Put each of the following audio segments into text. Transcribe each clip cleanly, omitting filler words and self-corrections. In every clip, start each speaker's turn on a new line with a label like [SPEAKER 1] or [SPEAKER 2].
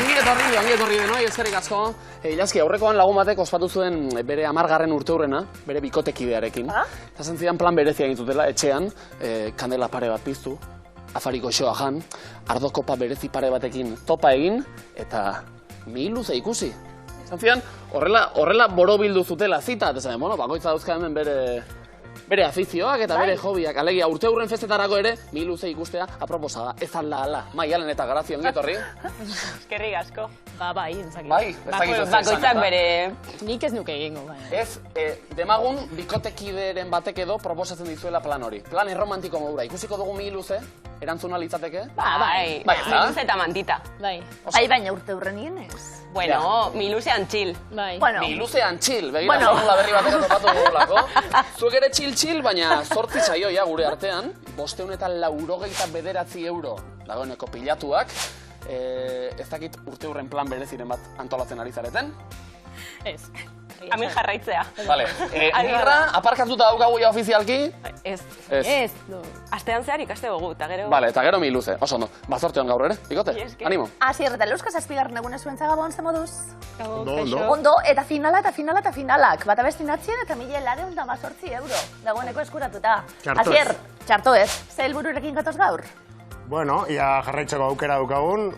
[SPEAKER 1] Ongi etorri denoi, eskerrik asko. Ilaski, aurrekoan lagun batek ospatu zuen bere 10. urteurrena, bere bikotekidearekin. Eta zentzidan plan berezia egin zutela, etxean, kandela pare bat piztu, afariko xoa jan, ardokopa berezi pare batekin topa egin, eta miluze ikusi. Zentzidan, horrela borobildu zutela zita, eta zaten, bakoitza dauzka hemen bere afizioak eta bere hobiak. Alegia, urteurren festetarako ere, miluze ikustea aproposa da. Ez alda ala. Maialen eta Garazio, ongi etorri.
[SPEAKER 2] Eskerrik asko.
[SPEAKER 3] Bai, entzakit.
[SPEAKER 1] Bai, ez dakizu zer
[SPEAKER 2] Bakoitzak bere...
[SPEAKER 3] Nik ez nuke egingo, bai.
[SPEAKER 1] Ez, demagun, bikotekideren batek edo proposatzen dizuela plan hori. Plan erromantiko modura. Ikusiko dugu miluze, erantzuna litzateke?
[SPEAKER 2] Bai, miluze eta mantita.
[SPEAKER 3] Bai.
[SPEAKER 4] Bai, baina urteurren ez.
[SPEAKER 2] Bueno, miluze antxil.
[SPEAKER 3] Bai.
[SPEAKER 1] Miluze antxil, begira, formula berri bateko topatu dugulako. Zuek ere txil-txil, baina 8 saioia gure artean, 589 euro dagoeneko pilatuak. Ez dakit urteurren plan bereziren bat antolatzen ari zareten?
[SPEAKER 3] Ez.
[SPEAKER 2] Amin jarraitzea.
[SPEAKER 1] Vale, nirra, aparkatuta daukagu ja ofizialki?
[SPEAKER 2] Ez.
[SPEAKER 3] Ez.
[SPEAKER 2] Astean zehar ikaste dugu, eta gero...
[SPEAKER 1] Vale, eta gero miluze, oso ondo. Bazortean gaur ere, bikote? Animo.
[SPEAKER 4] Asier eta Euskaz azpigarren egune zuentza gabon, ze moduz?
[SPEAKER 1] Ondo.
[SPEAKER 4] Ondo, eta finalak. Bata bestin atzien eta 1.218 euro. Dagoeneko eskuratuta. Asier, txarto ez. Ze helbururekin gatoz gaur?
[SPEAKER 5] Bueno, ia jarraitzeko aukera dukagun,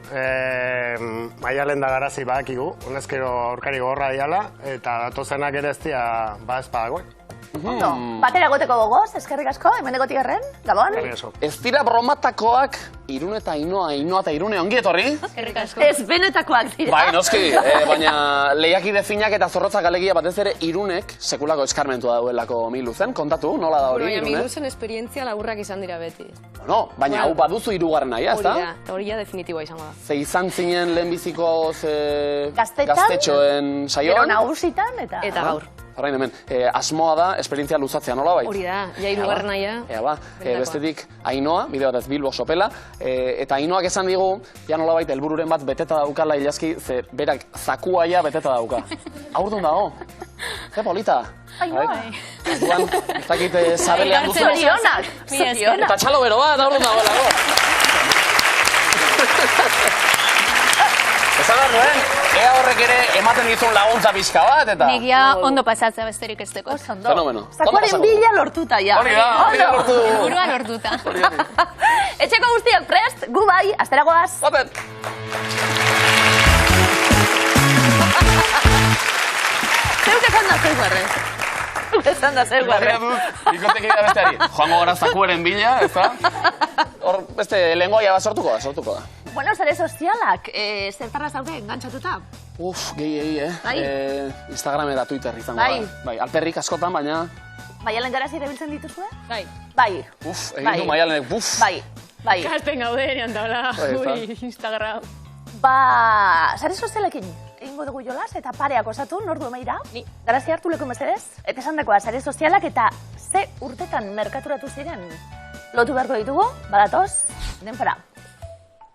[SPEAKER 5] Maialen da Garazi badakigu, honezkero aurkari gogorra diala, eta datozenak ere ez dira ezpadagoen.
[SPEAKER 4] Ondo, batera goteko gogoz, eskerrik asko, hemen egotik erren, gabon?
[SPEAKER 1] Ez dira bromatakoak Irune eta Ainhoa eta Irune, ongi etorri?
[SPEAKER 3] Eskerrik asko.
[SPEAKER 4] Ez benetakoak dira.
[SPEAKER 1] Bai, noski, baina lehiakide finak eta zorrotzak alegia batez ere Irunek sekulako eskarmentua dauelako miluzen, kontatu, nola da hori
[SPEAKER 6] Baina
[SPEAKER 1] Irune?
[SPEAKER 6] miluzen esperientzia laburrak izan dira beti.
[SPEAKER 1] No, baina hau baduzu hirugarren nahi, ezta?
[SPEAKER 6] Eta hori ja definitiboa izango da.
[SPEAKER 1] Ze izan zinen lehenbiziko
[SPEAKER 4] Gaztetan,
[SPEAKER 1] gaztetxoen
[SPEAKER 4] gero
[SPEAKER 1] saioan?
[SPEAKER 4] nagusitan, eta...
[SPEAKER 6] Eta gaur.
[SPEAKER 1] Orain hemen, asmoa da esperientzia luzatzea, nola bai?
[SPEAKER 6] Hori da, ja hirugarren naia.
[SPEAKER 1] Ea ba, bestetik Ainhoa, bide batez Bilbo sopela, eta Ainhoak esan digu, ja nola baita, helbururen bat beteta daukala Ilaski, ze berak zakuaia beteta dauka. Aurdun dago, ze polita.
[SPEAKER 4] Ainhoa.
[SPEAKER 1] Duan, ez dakit zabelean duzu.
[SPEAKER 4] Zorionak, zorionak.
[SPEAKER 1] Eta txalo bero bat, aurdun dagoelako. Esan behar nuen, ea horrek ere ematen dizun laguntza pixka bat, eta...
[SPEAKER 3] Negia ondo pasatzea besterik ez deko.
[SPEAKER 1] Fenomeno.
[SPEAKER 4] Zakuaren bila lortuta, ja.
[SPEAKER 1] Hori da, bila lortu.
[SPEAKER 3] Burua lortuta.
[SPEAKER 4] Etxeko guztiak prest, gu bai, asteragoaz.
[SPEAKER 1] Baten.
[SPEAKER 4] Zeuk esan da zeu guarre. Esan da zeu guarre.
[SPEAKER 1] Bikotekidea besteari. Joango gara zakuaren bila, ez da? Hor, beste lengoia bat sortuko da.
[SPEAKER 4] Bueno, zare sozialak, zertarra zaude, engantzatuta?
[SPEAKER 1] Gehi,
[SPEAKER 4] Bai.
[SPEAKER 1] Instagram eta Twitter izango
[SPEAKER 4] Bai.
[SPEAKER 1] da. Bai, alperrik askotan, baina...
[SPEAKER 4] Maialen Garazi erabiltzen dituzue?
[SPEAKER 3] Bai.
[SPEAKER 4] Bai.
[SPEAKER 1] Egin du Maialenek,
[SPEAKER 4] Bai.
[SPEAKER 3] Kasten gaude erian daula.
[SPEAKER 1] Bai,
[SPEAKER 3] Instagram.
[SPEAKER 4] Zare sozialekin egingo dugu jolas eta pareak osatu, nordu emaira?
[SPEAKER 3] Ni.
[SPEAKER 4] Garazi hartu leku mesedez? Eta esan dakoa, zare sozialak eta ze urtetan merkaturatu ziren? Lotu beharko ditugu, badatoz, denfara.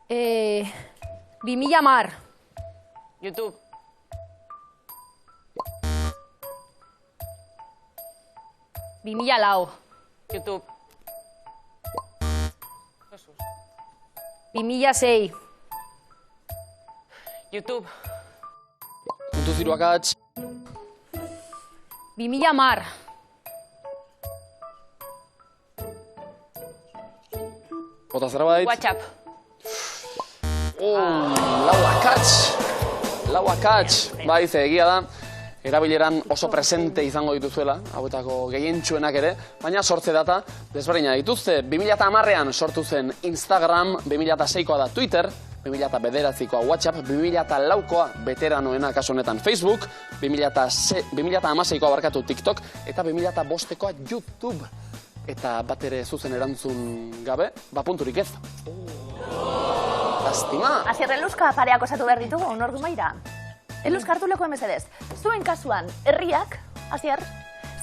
[SPEAKER 6] 2010.
[SPEAKER 2] YouTube. YouTube.
[SPEAKER 6] 2006.
[SPEAKER 2] YouTube.
[SPEAKER 1] Puntu ziruakatz.
[SPEAKER 6] 2010.
[SPEAKER 1] Bota zerbait.
[SPEAKER 2] WhatsApp.
[SPEAKER 1] Lau akats. Bai, ze egia da. Erabileran oso presente izango dituzuela, hauetako gehientsuenak ere, baina sortze data desberdina dituzte. 2010ean sortu zen Instagram, 2006koa da Twitter, 2009koa WhatsApp, 2004koa veteranoena kasu honetan Facebook, 2016koa barkatu TikTok, eta 2005koa YouTube. Eta bat ere zuzen erantzun gabe, punturik ez. Lastima.
[SPEAKER 4] Asier, Eluska pareak osatu behar ditugu, nordu maira? Eluska hartu leku emezedez. Zuen kasuan, herriak, Asier,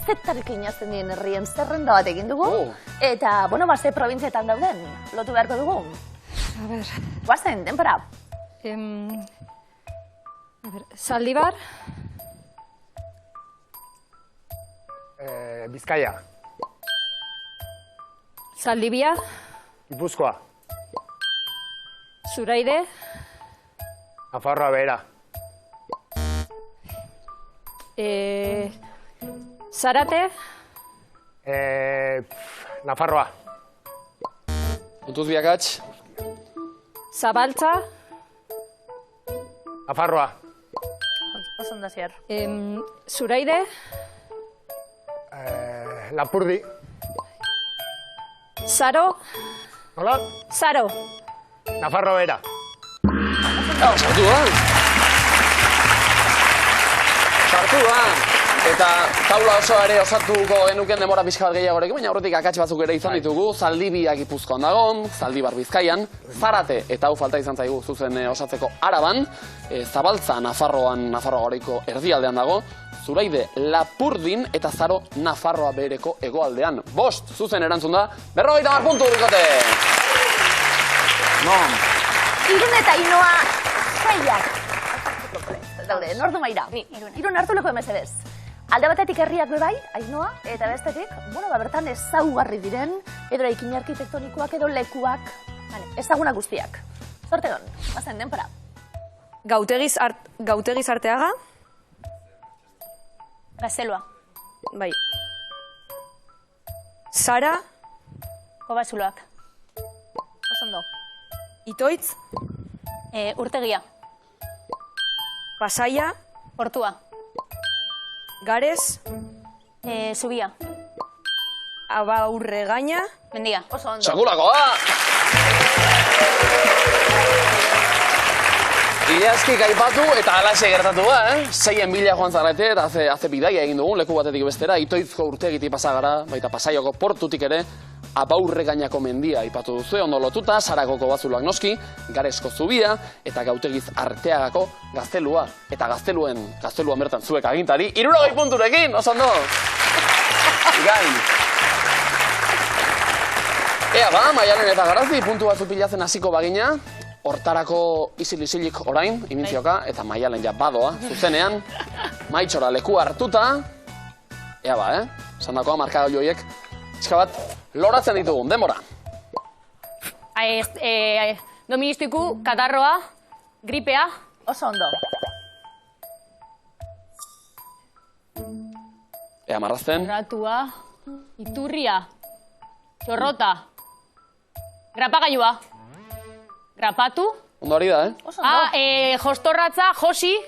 [SPEAKER 4] zetarik inazten dien herrien zerrenda bat egin dugu. Eta, ze provintzietan dauden, lotu beharko dugu.
[SPEAKER 6] A ver.
[SPEAKER 4] Guazen, denpara.
[SPEAKER 6] Zaldibar.
[SPEAKER 5] Bizkaia.
[SPEAKER 6] Zaldibia.
[SPEAKER 5] Gipuzkoa.
[SPEAKER 6] Zuraide.
[SPEAKER 5] Nafarroa behera.
[SPEAKER 6] Zarate,
[SPEAKER 5] Nafarroa.
[SPEAKER 1] Puntuz biakatx.
[SPEAKER 6] Zabaltza,
[SPEAKER 5] Nafarroa.
[SPEAKER 4] Oso ondo, Asier.
[SPEAKER 6] Zuraide,
[SPEAKER 5] Lapurdi.
[SPEAKER 6] Zaro,
[SPEAKER 5] Nola?
[SPEAKER 6] Zaro.
[SPEAKER 5] Nafarroa behera.
[SPEAKER 1] Sartu da. Sartu da. Eta taula osoa ere osatuko genuken demora pixka bat gehiagorekin, baina horretik akats batzuk ere izan ditugu. Zaldibia Gipuzkoan dagon, Zaldibar Bizkaian, Zarate eta hau falta izan zaigu zuzen osatzeko Araban, Zabaltza Nafarroan, Nafarroa goreiko erdialdean dago, Zuraide Lapurdin eta Zaro Nafarroa behereko hegoaldean. 5 zuzen erantzun da, 50 puntu bikote! Non?
[SPEAKER 4] Irun eta Inoa jaiak. Daude, nordu maira. Irun hartu leko emezedez. Alde batetik herriak bebai, Ainoa, eta bestetik, bertan ezaugarri diren, edo eraikin arkitektonikoak edo lekuak, ezagunak guztiak. Zorte don, bazen, denpora.
[SPEAKER 6] Gautegiz Arteaga,
[SPEAKER 3] Gaztelua.
[SPEAKER 6] bai. Zara,
[SPEAKER 3] Kobasuloak.
[SPEAKER 4] Osondo.
[SPEAKER 6] Itoitz,
[SPEAKER 3] Urtegia.
[SPEAKER 6] Pasaia,
[SPEAKER 3] Portua.
[SPEAKER 6] Garez,
[SPEAKER 3] Zubia.
[SPEAKER 6] Abaurregaina,
[SPEAKER 3] Mendia.
[SPEAKER 4] Oso ondo.
[SPEAKER 1] Sekulakoa! Iazkik aipatu eta alaxe gertatu da, eh? 6.000 joan zarete eta haze bidaia egin dugun leku batetik bestera, Itoizko urtegitik pasagara, baita Pasaiako portutik ere, Abaurregainako mendia aipatu duzu, ondo lotuta, Sarakoko bazuloak noski, Garezko Zubia eta Gautegiz Arteagako Gaztelua. Eta gazteluan bertan zuek agintari, 60 punturekin, oso ondo! Gain! Ea ba, Maialen eta Garazi, puntu batzu pilatzen hasiko bagina, hortarako isil-isilik orain, imintzioka, eta Maialen ja badoa, zuzenean, Maitxora leku hartuta, ea ba, esandakoa markagailu horiek, pixka bat, loratzen ditugun, denbora.
[SPEAKER 3] Doministiku, katarroa, gripea.
[SPEAKER 4] Oso ondo.
[SPEAKER 1] Ea marrazten.
[SPEAKER 3] Ratua, iturria, txorrota, grapagailua, grapatu.
[SPEAKER 1] Ondo hori da,
[SPEAKER 4] Oso ondo.
[SPEAKER 3] Jostorratza, josi,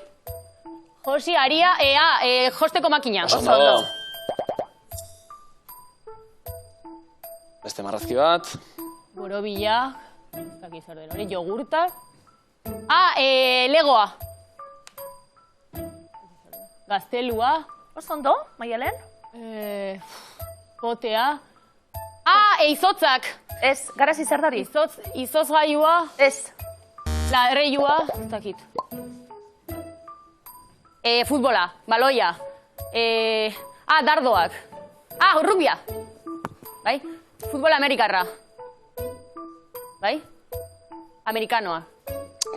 [SPEAKER 3] aria, josteko makina.
[SPEAKER 1] Oso ondo. Beste marrazki bat.
[SPEAKER 3] Borobila, ez dakit zer den hori, jogurta. Legoa. Gaztelua.
[SPEAKER 4] Oso ondo, Maialen?
[SPEAKER 3] Potea. Izotzak.
[SPEAKER 4] Ez, Garazi zer dari?
[SPEAKER 3] Izotz gaiua.
[SPEAKER 4] Ez.
[SPEAKER 3] Larreiua. Ez dakit. Futbola. Baloia. Dardoak. Rubia. Bai? Futbol amerikarra. Bai? Amerikanoa.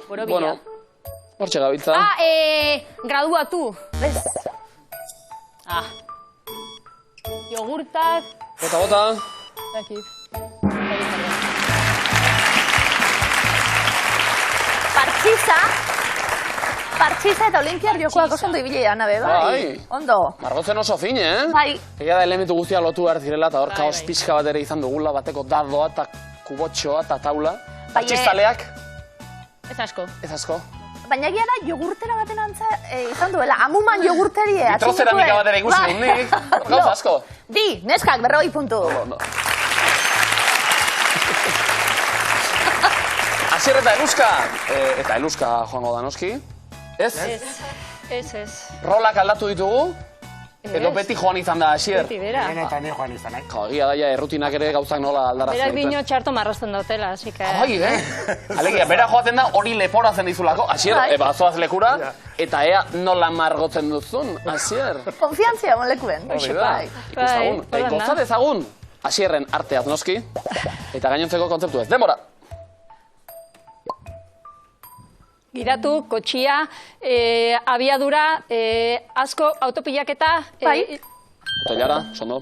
[SPEAKER 3] Borobila.
[SPEAKER 1] Bueno, hortxe gabiltza.
[SPEAKER 3] Graduatu.
[SPEAKER 4] Ez.
[SPEAKER 3] Jogurtak.
[SPEAKER 1] Bota.
[SPEAKER 3] Dakit.
[SPEAKER 4] Partxiza eta Olimpiar jokoak oso ondo ibilean, nabe, bai?
[SPEAKER 1] Bai.
[SPEAKER 4] Ondo.
[SPEAKER 1] Margotzen oso fine, eh?
[SPEAKER 4] Bai.
[SPEAKER 1] Egia da elementu guztia lotu behar zirela, eta hor kaos pixka bat ere izan dugula, bateko dardoa eta kubotxoa eta taula. Partxizaleak?
[SPEAKER 3] Ez asko.
[SPEAKER 1] Ez asko.
[SPEAKER 4] Baina egia da jogurtera baten antza izan duela, amuman jogurterie.
[SPEAKER 1] Nitrozeramika bat ere ikusi dut nik. Gauz asko.
[SPEAKER 4] Bi, neskak, 40 puntu.
[SPEAKER 1] Asier eta Eluska. Eta Eluska joango da noski. Ez?
[SPEAKER 6] Ez.
[SPEAKER 1] Rolak aldatu ditugu? Edo beti joan izan da Asier?
[SPEAKER 6] Beti bera.
[SPEAKER 5] Eta ni joan izan,
[SPEAKER 1] Egia daia errutinak ere gauzak nola aldarazten
[SPEAKER 6] Berak dino txarto marrazten dautela, así que...
[SPEAKER 1] Alegia, bera joaten da hori leporatzen dizulako. Asier, bazoaz lekura, eta ea nola margotzen duzun, Asier.
[SPEAKER 4] Konfiantzia molekuen.
[SPEAKER 1] Hori da. Ikustagun. Gozat ezagun, Asierren arteaz noski, eta gainontzeko kontzeptu ez. Denbora!
[SPEAKER 6] Giratu, kotxia, abiadura, asko, autopilaketa...
[SPEAKER 4] Bai.
[SPEAKER 1] Otoilara, sondo.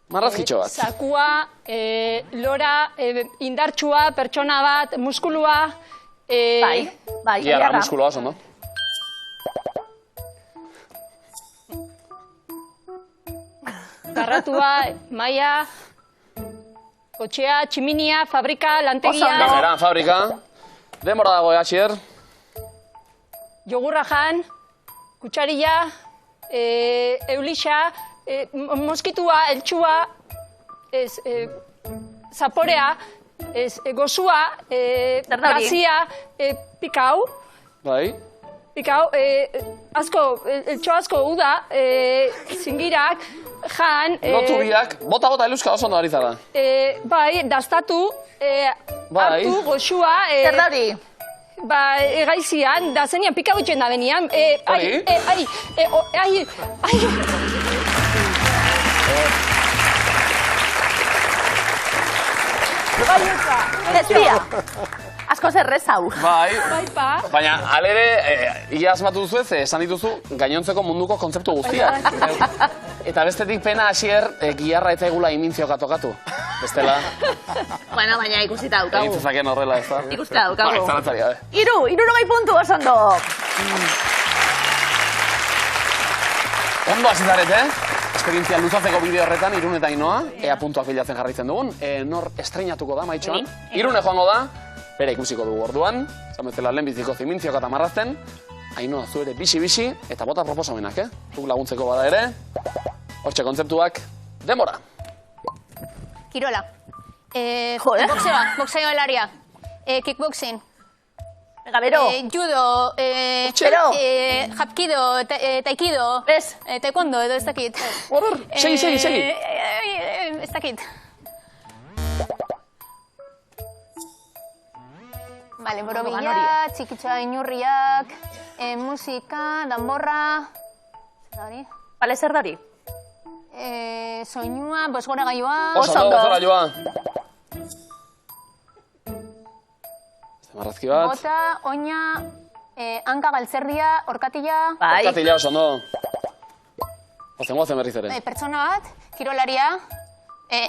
[SPEAKER 1] Marrazkitxo bat.
[SPEAKER 6] Zakua, lora, indartsua, pertsona bat, muskulua.
[SPEAKER 4] Bai,
[SPEAKER 1] Giarra, muskuloa, oso, no?
[SPEAKER 6] Garratua, maia, kotxea, tximinia, fabrika, lantegia.
[SPEAKER 1] Gazera, fabrika. Demora dago, Asier.
[SPEAKER 6] Jogurra jan, kutsarilla, eulisa, moskitua, eltsua, zaporea, gozua, gazia, pikau.
[SPEAKER 1] Bai.
[SPEAKER 6] Pikau, eltxo asko uda, zingirak, jan...
[SPEAKER 1] Loturiak, bota eluska oso ondo ari zara.
[SPEAKER 6] Bai, dastatu, hartu, goxua...
[SPEAKER 4] Zer da hori?
[SPEAKER 6] Ba, egaizian, da zenian pikau itxen da benian.
[SPEAKER 4] Lesbia! Asko zerrez hau.
[SPEAKER 1] Bai.
[SPEAKER 6] Baipa.
[SPEAKER 1] Baina, alere, ia asmatu duzu ez, esan dituzu gainontzeko munduko kontzeptu guztiak. Eta bestetik pena, Asier, giarra eta egula imintzioka tokatu. Bestela...
[SPEAKER 4] Bueno, baina ikusita daukagu.
[SPEAKER 1] Egin zezaken horrela, ez da?
[SPEAKER 4] Ikusita daukagu.
[SPEAKER 1] Bai, zalantzari gabe.
[SPEAKER 4] 60 puntu oso ondo.
[SPEAKER 1] Ondo hasizarete, esperientzia luzatzeko bideo horretan, Irun eta Ainoa, ea puntuak bilatzen jarraitzen dugun. Nor estreinatuko da, Maitxoan? Irune joango da, bere ikusiko dugu orduan, zametzela lehenbiziko zimintziok eta marrazten, Ainoa zu ere bisi-bisi, eta bota proposamenak, Zuk laguntzeko bada ere, hortxe kontzeptuak, demora.
[SPEAKER 7] Kirola.
[SPEAKER 4] Joder.
[SPEAKER 7] Boxeo helaria. Kickboxing.
[SPEAKER 4] Gabero.
[SPEAKER 7] Judo.
[SPEAKER 4] Pero.
[SPEAKER 7] Hapkido. Taikido.
[SPEAKER 4] Ez.
[SPEAKER 7] Taekwondo edo ez dakit.
[SPEAKER 1] Horor, segi.
[SPEAKER 7] Ez dakit. Vale, borobila, txikitxoa inurriak, musika, danborra...
[SPEAKER 4] Bale, zer da hori?
[SPEAKER 7] Soinua, bosgora gaioa...
[SPEAKER 1] Oso ondo, bosgora gaioa. Marrazki bat.
[SPEAKER 7] Bota, oina, hanka galtzerdia, orkatila...
[SPEAKER 1] Orkatila oso ondo. Gozen berriz ere.
[SPEAKER 7] Pertsona bat, kirolaria,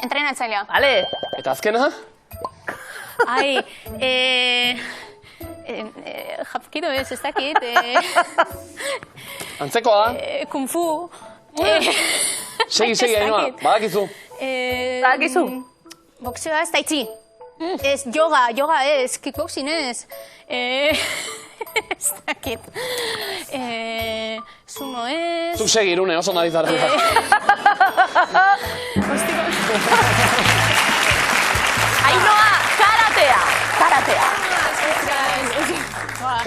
[SPEAKER 7] entrenatzailea.
[SPEAKER 4] Bale.
[SPEAKER 1] Eta azkena?
[SPEAKER 7] Ai, japkido ez dakit.
[SPEAKER 1] Antzekoa?
[SPEAKER 7] Kung fu.
[SPEAKER 1] Segi, Ainoa, badakizu.
[SPEAKER 4] Badakizu.
[SPEAKER 7] Boxeoa ez daitzi. Ez, yoga ez, kickboxing ez. Ez dakit. Sumo ez.
[SPEAKER 1] Zuk segi, Irune, oso nari zara.
[SPEAKER 4] Ainoa, karatea.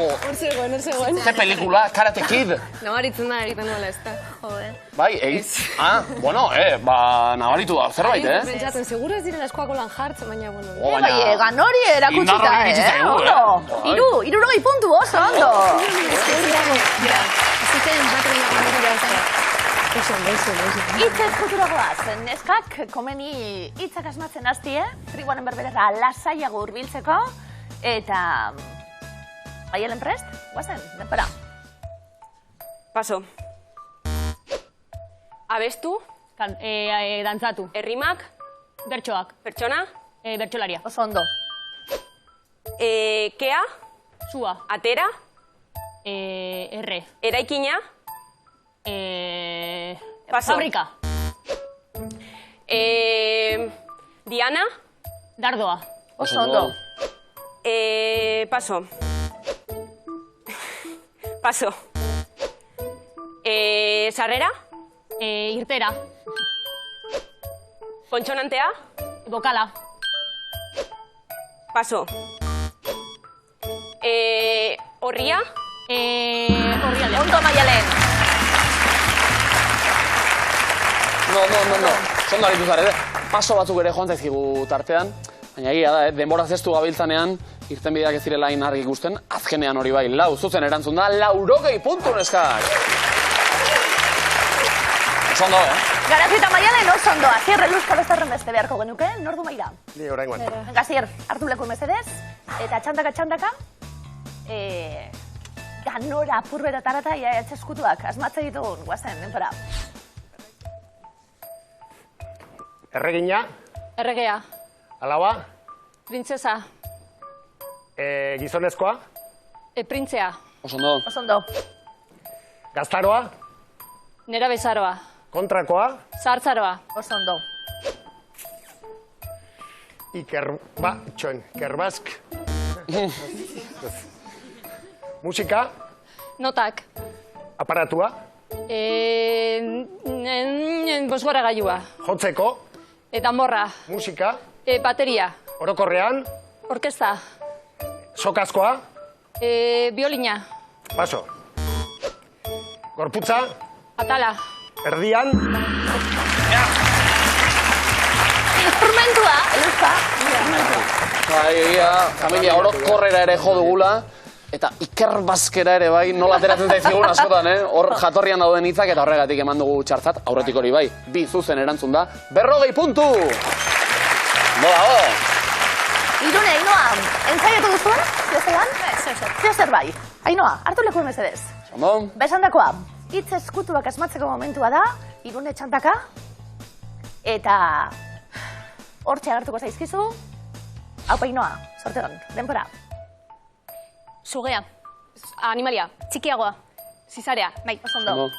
[SPEAKER 2] Hor zegoen.
[SPEAKER 1] Ze pelikula, Karate Kid.
[SPEAKER 2] Nabaritzen da, egiten nuela ez da. Joder.
[SPEAKER 1] Bai, egiz. Bueno, nabaritu da, zerbait,
[SPEAKER 2] Pentsatzen, seguro ez direla eskoako lan jartzen, baina, bueno.
[SPEAKER 4] Bai, egan hori erakutsita, Ondo. 60 puntu oso ondo. Itzez futuragoaz, neskak komeni hitzak asmatzen hastie, trigoaren berberera lasaiago hurbiltzeko, eta... Baielen prest? Guazen, denpora.
[SPEAKER 2] Paso. Abestu.
[SPEAKER 3] Dantzatu.
[SPEAKER 2] Errimak.
[SPEAKER 3] Bertsoak.
[SPEAKER 2] Pertsona.
[SPEAKER 3] Bertsolaria.
[SPEAKER 4] Oso ondo.
[SPEAKER 2] Kea.
[SPEAKER 3] Sua.
[SPEAKER 2] Atera.
[SPEAKER 3] Erre.
[SPEAKER 2] Eraikina. Paso.
[SPEAKER 3] Fabrika.
[SPEAKER 2] Diana.
[SPEAKER 3] Dardoa.
[SPEAKER 4] Oso ondo.
[SPEAKER 2] Paso. Paso. Sarrera.
[SPEAKER 3] Irtera.
[SPEAKER 2] Kontsonantea.
[SPEAKER 3] Bokala.
[SPEAKER 2] Paso. Horria.
[SPEAKER 3] Horrialde.
[SPEAKER 4] Ondo, Maialen.
[SPEAKER 1] No. Zondo aritu zare, paso batzuk ere joan zaizkigu tartean, baina egia da, denbora zestu gabiltzanean, irtenbideak ez direla hain argi ikusten, azkenean hori bai, zuzen erantzun da, 60 puntu neskak! Oso ondo,
[SPEAKER 4] Garazi eta Maialen oso ondo. Asier, eluzko bezarren beste beharko genuke, nordu maira.
[SPEAKER 5] Ni oraingoan.
[SPEAKER 4] Venga, Asier, hartu leku mesedez, eta txandaka, ganora purbeta tarata, ia etxeskutuak, asmatze ditugun, guazen, denpora.
[SPEAKER 5] Erregina,
[SPEAKER 6] Erregea.
[SPEAKER 5] alaba,
[SPEAKER 6] Printzesa.
[SPEAKER 5] gizonezkoa,
[SPEAKER 6] Printzea.
[SPEAKER 1] Oso ondo.
[SPEAKER 4] Oso ondo.
[SPEAKER 5] gaztaroa,
[SPEAKER 6] Nera bezaroa.
[SPEAKER 5] kontrakoa,
[SPEAKER 6] Zahartzaroa.
[SPEAKER 4] Oso ondo.
[SPEAKER 5] Ikerbazk. Musika,
[SPEAKER 6] Notak.
[SPEAKER 5] aparatua,
[SPEAKER 6] Bosgora gailua.
[SPEAKER 5] jotzeko,
[SPEAKER 6] Danborra.
[SPEAKER 5] musika,
[SPEAKER 6] Bateria.
[SPEAKER 5] orokorrean,
[SPEAKER 6] Orkesta.
[SPEAKER 5] sokazkoa,
[SPEAKER 6] Biolina.
[SPEAKER 5] paso. Gorputza,
[SPEAKER 6] Atala.
[SPEAKER 5] erdian,
[SPEAKER 4] Instrumentua, Eluzka.
[SPEAKER 1] Familia orokorrera ere jo dugula. Eta ikerbazkera ere bai, nola ateratzen zaizkigun askotan, hor jatorrian dauden hitzak eta horregatik eman dugu txartzat, aurretik hori bai, 2 zuzen erantzun da, 40 puntu! Nola,
[SPEAKER 4] Irune, Ainoa, entzaiatu duzuen? Zio zer bai. Ainoa, hartu leku mesedez.
[SPEAKER 1] Ondo?
[SPEAKER 4] Besandakoa, hitz eskutuak asmatzeko momentua da, Irune txantaka, eta hortxe agertuko zaizkizu. Hau Ainoa, sorte hon, denpora.
[SPEAKER 7] Sugea.
[SPEAKER 6] Animalia.
[SPEAKER 7] Txikiagoa.
[SPEAKER 6] Zizarea.
[SPEAKER 7] Bai.
[SPEAKER 4] Oso ondo.
[SPEAKER 1] Ondo.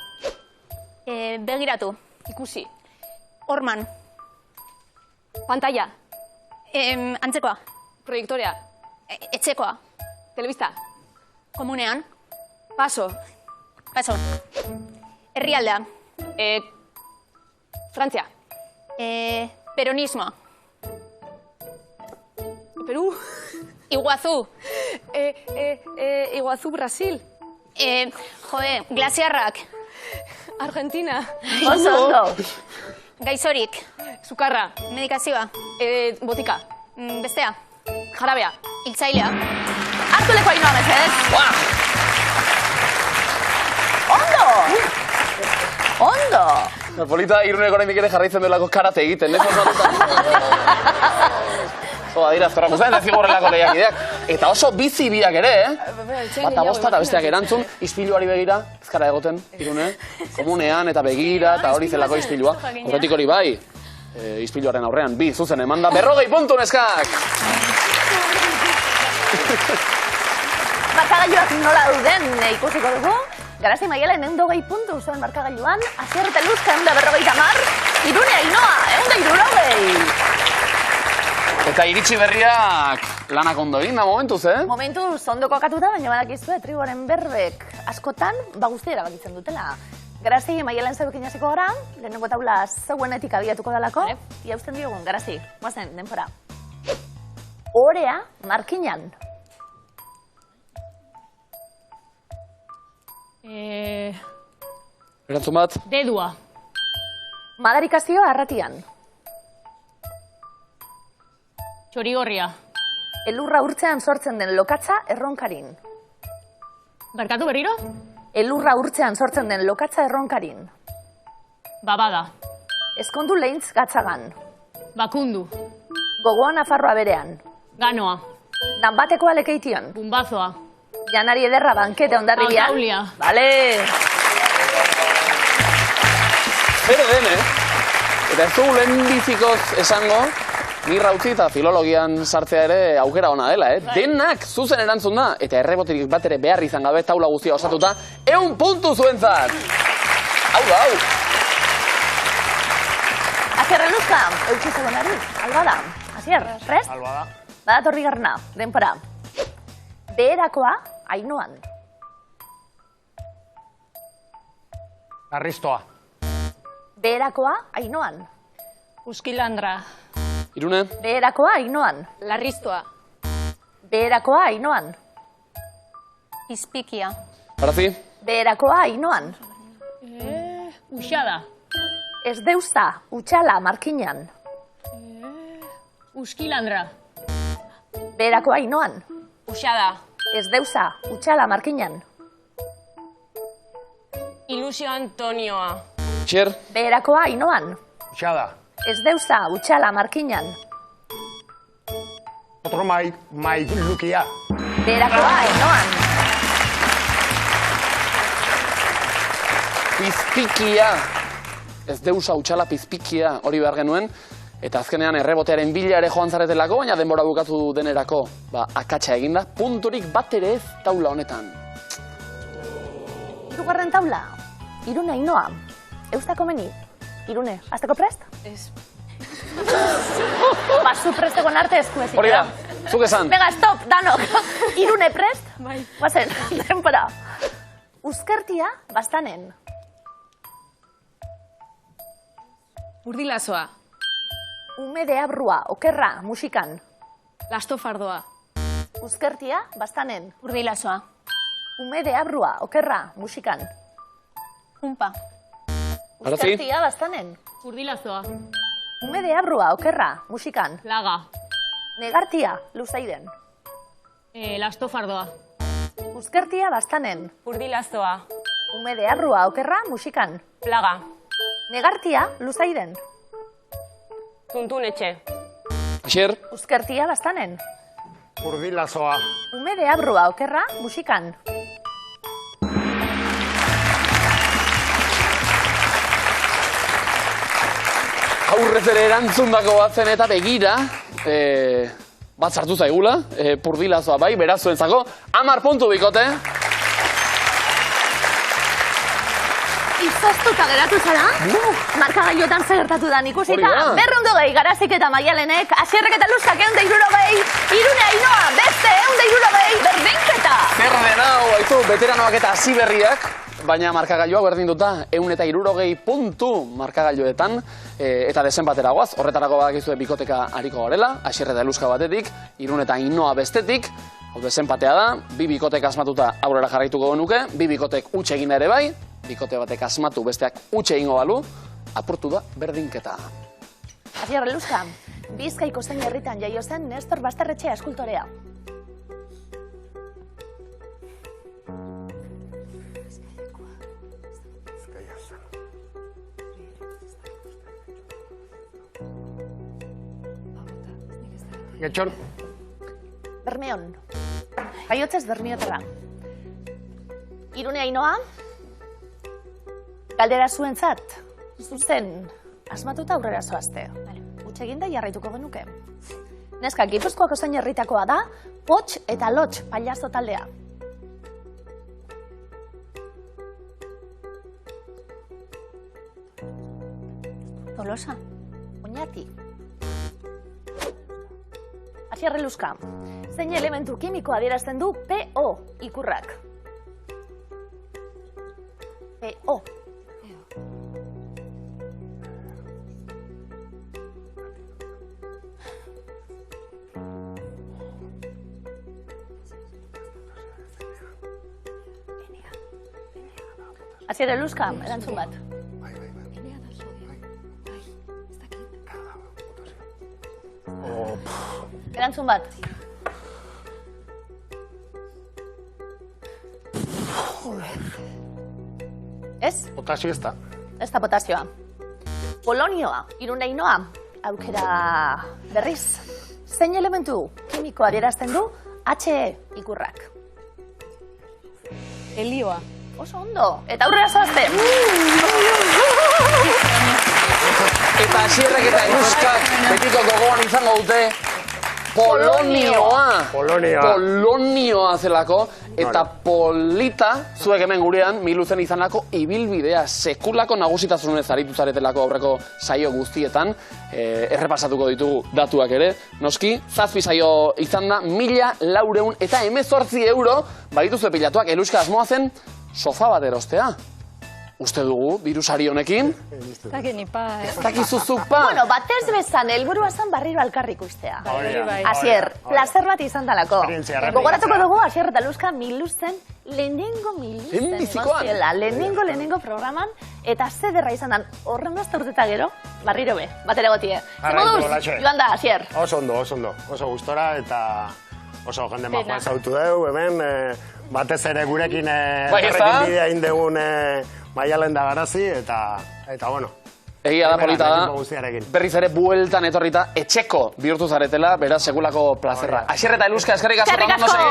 [SPEAKER 7] Begiratu.
[SPEAKER 6] Ikusi.
[SPEAKER 7] Horman.
[SPEAKER 6] Pantalla.
[SPEAKER 7] Antzekoa.
[SPEAKER 6] Proiektorea.
[SPEAKER 7] Etxekoa.
[SPEAKER 6] Telebista.
[SPEAKER 7] Komunean.
[SPEAKER 6] Paso.
[SPEAKER 7] Paso. Herrialdea.
[SPEAKER 6] Frantzia.
[SPEAKER 7] Peronismoa.
[SPEAKER 6] Peru.
[SPEAKER 7] Iguazu.
[SPEAKER 6] Iguazu, Brasil.
[SPEAKER 7] Glaziarrak.
[SPEAKER 6] Argentina.
[SPEAKER 4] Oso ondo.
[SPEAKER 7] Gaizorik.
[SPEAKER 6] Sukarra.
[SPEAKER 7] Medikazioa.
[SPEAKER 6] Botika.
[SPEAKER 7] Bestea.
[SPEAKER 6] Jarabea.
[SPEAKER 7] Hiltzailea.
[SPEAKER 4] Hartu leku Ainoa mesedez. Ondo! Ondo!
[SPEAKER 1] Polita Irunek oraindik ere jarraitzen duelako karate egiten, Adira, azkorra guztien ez zigorrelako lehiakideak. Eta oso bizi biak ere, Bata bosta eta besteak erantzun, ispiluari begira, ezkara egoten, Irune, komunean eta begira, eta hori zelako ispilua. Horretik hori bai, ispiluaren aurrean, 2 zuzen emanda, 40 puntu neskak!
[SPEAKER 4] Markagailuak nola duden ikusiko dugu. Garazi Maialen 120 puntu zuen markagailuan, Asier eta Eluzka 150, Irune Ainoa 160.
[SPEAKER 1] Eta iritsi berriak lanak ondo egin da momentuz,
[SPEAKER 4] Momentuz ondo kokatuta, baina badakizue tribuaren berbek askotan, guztia erabakitzen dutela. Garazi Maialen zeuekin hasiko gara, lehenengo taula zeuenetik abiatuko dalako, ia usten diogun, Garazi, guazen, denpora. Orea markinan.
[SPEAKER 1] Erantzun bat?
[SPEAKER 3] Dedua.
[SPEAKER 4] Madarikazioa arratian.
[SPEAKER 3] Txorigorria.
[SPEAKER 4] Elurra urtzean sortzen den lokatza erronkarin.
[SPEAKER 3] Barkatu berriro?
[SPEAKER 4] Elurra urtzean sortzen den lokatza erronkarin.
[SPEAKER 3] Babada.
[SPEAKER 4] Ezkondu lehintz gatzagan.
[SPEAKER 3] Bakundu.
[SPEAKER 4] Gogoan Nafarroa berean.
[SPEAKER 3] Ganoa.
[SPEAKER 4] Danbatekoa lekeition.
[SPEAKER 3] Bumbazoa.
[SPEAKER 4] Janari ederra bankete ondarribian.
[SPEAKER 3] Alkaulia.
[SPEAKER 4] Bale!
[SPEAKER 1] Zero den, Eta ez dugu lehenbizikoz esango, Mirra utzi eta filologian sartzea ere aukera ona dela, Denak zuzen erantzun da, eta errebotirik bat ere behar izan gabe taula guztia osatuta, 100 puntu zuentzat! Hau da, hau!
[SPEAKER 4] Asier Eluzka, eutxi zegoenari, alba da. Asier, prest?
[SPEAKER 5] alba da.
[SPEAKER 4] Badatorri garna, denpora. Beherakoa, Ainoan.
[SPEAKER 5] Arristoa.
[SPEAKER 4] Beherakoa, Ainoan.
[SPEAKER 6] Uskilandra.
[SPEAKER 1] Irune?
[SPEAKER 4] Beherakoa, Ainoan.
[SPEAKER 6] Larristoa.
[SPEAKER 4] Beherakoa, Ainoan.
[SPEAKER 7] Izpikia.
[SPEAKER 1] Parazi?
[SPEAKER 4] Beherakoa, Ainoan.
[SPEAKER 3] Uxada.
[SPEAKER 4] Ez deusta, utxala, markinan.
[SPEAKER 3] Uskilandra.
[SPEAKER 4] Beherakoa, Ainoan.
[SPEAKER 6] Uxada.
[SPEAKER 4] Ez deusa, utxala, markinan.
[SPEAKER 6] Ilusio Antonioa.
[SPEAKER 1] Txer?
[SPEAKER 4] Beherakoa, Ainoan.
[SPEAKER 5] Utxada.
[SPEAKER 4] Ez deusa, utxala, markinan.
[SPEAKER 5] Otro lukia.
[SPEAKER 4] Beherakoa, Ainoan.
[SPEAKER 1] Pizpikia. Ez deusa utxala pizpikia hori behar genuen. Eta azkenean errebotearen bila ere joan zaretelako, baina denbora bukatu denerako akatsa eginda, punturik bat ere ez taula honetan.
[SPEAKER 4] Hirugarren taula, Irune Ainhoa. Eustako meni, Irune, azteko prest?
[SPEAKER 3] Ez.
[SPEAKER 4] Zu prest egon arte esku ezin.
[SPEAKER 1] Hori da, zuk esan.
[SPEAKER 4] Venga, stop, danok. Irune prest?
[SPEAKER 3] Bai.
[SPEAKER 4] Guazen, denbora. Uzkertia bastanen.
[SPEAKER 3] Urdilazoa.
[SPEAKER 4] Ume de abrua, okerra, musikan.
[SPEAKER 3] Lastofardoa.
[SPEAKER 4] Uzkertia bastanen.
[SPEAKER 7] Urdilazoa.
[SPEAKER 4] Ume de abrua, okerra, musikan.
[SPEAKER 7] Jumpa.
[SPEAKER 4] Uzkertia bastanen.
[SPEAKER 3] Urdilazoa.
[SPEAKER 4] Ume de abrua, okerra, musikan.
[SPEAKER 3] Laga.
[SPEAKER 4] Negartia, luzaiden.
[SPEAKER 3] Lastofardoa.
[SPEAKER 4] Uzkertia bastanen.
[SPEAKER 2] Urdilazoa.
[SPEAKER 4] Ume de abrua, okerra, musikan.
[SPEAKER 2] Plaga.
[SPEAKER 4] Negartia, luzaiden.
[SPEAKER 2] Tuntunetxe.
[SPEAKER 1] Asier,
[SPEAKER 4] Uzkertia bastanen.
[SPEAKER 5] Urdilazoa.
[SPEAKER 4] Ume de abrua, okerra, musikan.
[SPEAKER 1] aurrez ere erantzundako bat zen eta begira, bat sartu zaigula, Purdilazoa bai, beraz zuentzako, 10 puntu bikote.
[SPEAKER 4] Izoztuta geratu zara? Markagailuetan zer gertatu da ikusita? 220 Garazik eta Maialenek, Asierrek eta Luzkak 160, Irune Ainhoa beste 160, berdinketa!
[SPEAKER 1] Zer den hau, haitu, veteranoak eta hasi berriak, baina markagailuak berdinduta 160 puntu markagailuetan, eta desenbatera goaz, horretarako badakizue bikoteka hariko garela, Asier eta Luzka batetik, Irune eta Ainhoa bestetik, hau desenpatea da, bi bikotek asmatuta aurrera jarraituko genuke, bi bikotek huts egin ere bai, bikote batek asmatu besteak huts egingo balu, apurtu da berdinketa.
[SPEAKER 4] Asier Luzka, Bizkaiko zein herritan jaio zen Nestor Basterretxea eskultorea.
[SPEAKER 5] Getxon.
[SPEAKER 4] Bermeon. Jaiotzez Bermioterra. Irune Ainhoa, galdera zuentzat, zuzen, asmatuta aurrera zoazte. Huts eginda jarraituko genuke. Neska, Gipuzkoako zein herritakoa da, Pots eta Lots pailazo taldea.
[SPEAKER 7] Tolosa.
[SPEAKER 4] Oñati. Asier Luzka, zein elementu kimiko adierazten du PO ikurrak? PO. Asier Luzka, erantzun bat. Erantzun bat. Ez?
[SPEAKER 5] Potasio ez da.
[SPEAKER 4] Ez da potasioa. Polonioa, Irune Ainhoa, aukera berriz. Zein elementu kimiko adierazten du HE ikurrak?
[SPEAKER 3] Helioa.
[SPEAKER 4] Oso ondo, eta aurrera zoazte.
[SPEAKER 1] Eta Asierrek eta Luzkak betiko gogoan izango dute Polonioa. Polonioa zelako, eta polita, zuek hemen gurean, miluzen izanako ibilbidea sekulako nagusitasunez aritu zaretelako aurreko saio guztietan, errepasatuko ditugu datuak ere, noski, 7 saio izan da, 1.418 euro, badituzue pilatuak, Eluska asmoa zen, sofa bat erostea. Uste dugu, birusari honekin? Ez dakizuzuk pa?
[SPEAKER 4] Bueno, batez bezan, helburua zen barriro alkarrik ustea. Asier, placer bat izan dalako. Gogoratuko dugu, Asier eta Luzka miluzen, lehenengo miluzen emozioela, lehenengo programan, eta zederra izan dan, horren beste urteta gero, barriro be, batera gotie. Zemoduz, joan da, Asier.
[SPEAKER 5] Oso ondo, oso gustora, eta oso jende majoa ezautu dugu, hemen, batez ere gurekin errekin bidea indegun Maialen da Garazi, eta bueno.
[SPEAKER 1] Egia da polita da, berriz ere bueltan etorrita etxeko bihurtu zaretela, beraz segulako plazerra. Asier eta Luzka, eskerrik asko.
[SPEAKER 4] Eskerrik asko!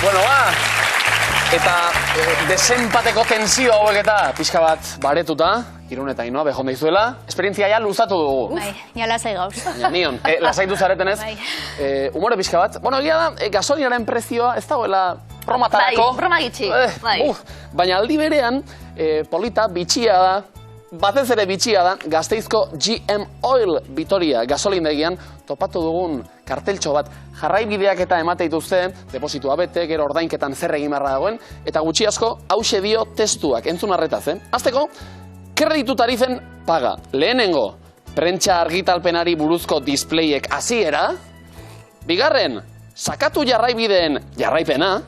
[SPEAKER 1] Bueno, Eta desenpateko tensio hauek eta pixka bat baretuta, Irun eta Ainhoa behonda izuela, esperientzia ja luzatu dugu.
[SPEAKER 7] Bai, ja lasai gauz.
[SPEAKER 1] Baina nion, lasaitu zareten ez, humore pixka bat. Bueno, egia da, gasolinaren prezioa ez dagoela bromatarako.
[SPEAKER 4] Bai, broma gitxi.
[SPEAKER 1] Baina aldi berean, polita, bitxia da, batez ere bitxia da, Gasteizko GM Oil Vitoria gasolindegian topatu dugun karteltxo bat. Jarraibideak eta emate dituzte, depositua bete, gero ordainketan zer egin beharra dagoen, eta gutxi asko hause dio testuak, entzun arretaz, Hasteko, kreditu tarifen paga. Lehenengo, prentsa argitalpenari buruzko displayek hasiera. Bigarren, sakatu jarraibideen jarraipena.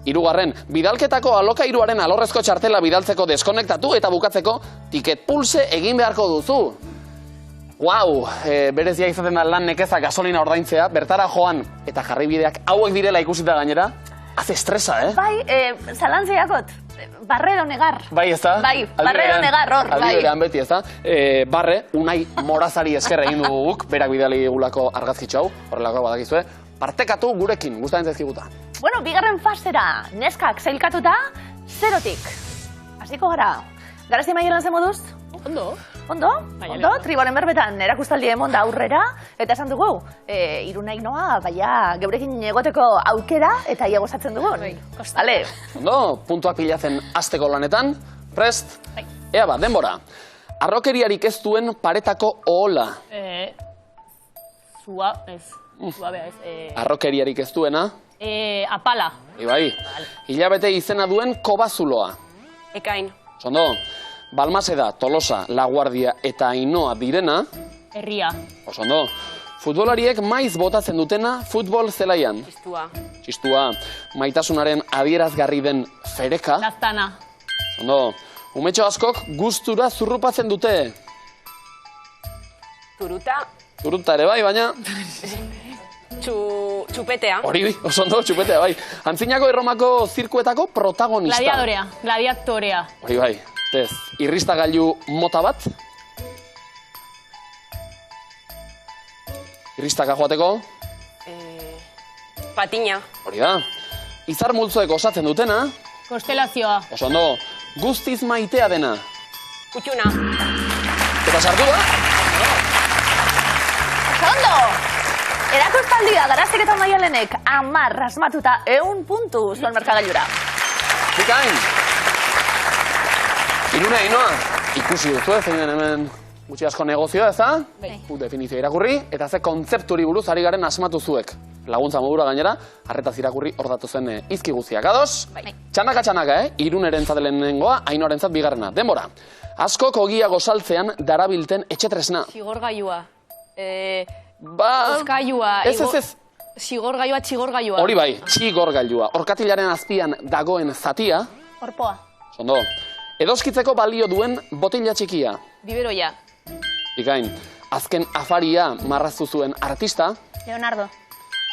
[SPEAKER 1] Hirugarren, bidalketako alokairuaren alorrezko txartela bidaltzeko deskonektatu eta bukatzeko tiket pulse egin beharko duzu. Guau, berezia izaten da lan nekeza gasolina ordaintzea, bertara joan eta jarraibideak hauek direla ikusita gainera, haze estresa,
[SPEAKER 4] Bai, zalantzeiakot, barrero negar.
[SPEAKER 1] Bai, ez da?
[SPEAKER 4] Bai, barrero negar hor, bai.
[SPEAKER 1] Aldi berean beti, ez da? Barre, Unai Morazari esker egin dugu guk, berak bidali gulako argazkitxo hau, horrelako badakizue, partekatu gurekin, gustatzen zaizkiguta.
[SPEAKER 4] Bueno, bigarren fasera, neskak zailkatuta, 0-tik. Hasiko gara. Garazi Maielan zen moduz?
[SPEAKER 3] Ondo.
[SPEAKER 4] Ondo? Ondo? Triboren berbetan erakustaldi emon da aurrera, eta esan dugu, Irun Ainhoa, baina geurekin egoteko aukera, eta ia gozatzen dugu. Bale.
[SPEAKER 1] Ondo, puntuak pilatzen hasteko lanetan, prest? Ea ba, denbora. Arrokeriarik ez duen paretako ohola.
[SPEAKER 3] Suabea ez.
[SPEAKER 1] Arrokeriarik ez duena?
[SPEAKER 3] Apala.
[SPEAKER 1] Bai, hilabete izena duen kobazuloa.
[SPEAKER 2] Ekain.
[SPEAKER 1] Ondo, Balmaseda, Tolosa, Laguardia eta Ainhoa direna.
[SPEAKER 3] Herria.
[SPEAKER 1] Ondo, futbolariek maiz botatzen dutena futbol zelaian.
[SPEAKER 2] Txistua.
[SPEAKER 1] Txistua, maitasunaren adierazgarri den fereka.
[SPEAKER 3] Laztana.
[SPEAKER 1] Ondo, umetxo askok gustura zurrupatzen dute.
[SPEAKER 2] Turuta.
[SPEAKER 1] Turuta ere bai, baina...
[SPEAKER 2] Txupetea.
[SPEAKER 1] Hori, oso ondo, txupetea, bai. Antzinako Erromako zirkuetako protagonista.
[SPEAKER 3] Gladiatorea.
[SPEAKER 1] Hori bai, tez, irristagailu mota bat. Irristaka joateko.
[SPEAKER 2] Patina.
[SPEAKER 1] Hori da. Izar multzoek osatzen dutena.
[SPEAKER 3] Konstelazioa.
[SPEAKER 1] Oso ondo, guztiz maitea dena.
[SPEAKER 2] Kutxuna.
[SPEAKER 1] Eta sartu da?
[SPEAKER 4] Ondo! Erakustaldia Garaztek eta Maialenek 10 asmatuta 100 puntu zuen merkagailura.
[SPEAKER 1] Bikain! Irune, Ainhoa, ikusi duzu zein den hemen gutxi asko negozioa, ez da? Bai. Definizioa irakurri, eta ze kontzepturi buruz ari garen asmatu zuek. Laguntza modura gainera, arretaz irakurri hor datu zen izki guztiak. Ados? Bai. Txanaka, Irunerentzat lehenengoa, Ainhoarentzat bigarrena. Denbora, askok ogia gozaltzean darabilten etxetresna.
[SPEAKER 6] Txigorgailua.
[SPEAKER 3] Ezkailua.
[SPEAKER 1] Ez.
[SPEAKER 3] Txigorgailua.
[SPEAKER 1] Hori bai, txigorgailua. Orkatilaren azpian dagoen zatia.
[SPEAKER 4] Orpoa.
[SPEAKER 1] Ondo. Edoskitzeko balio duen botila txikia.
[SPEAKER 6] Biberoia.
[SPEAKER 1] Bikain, azken afaria marraztu zuen artista.
[SPEAKER 7] Leonardo.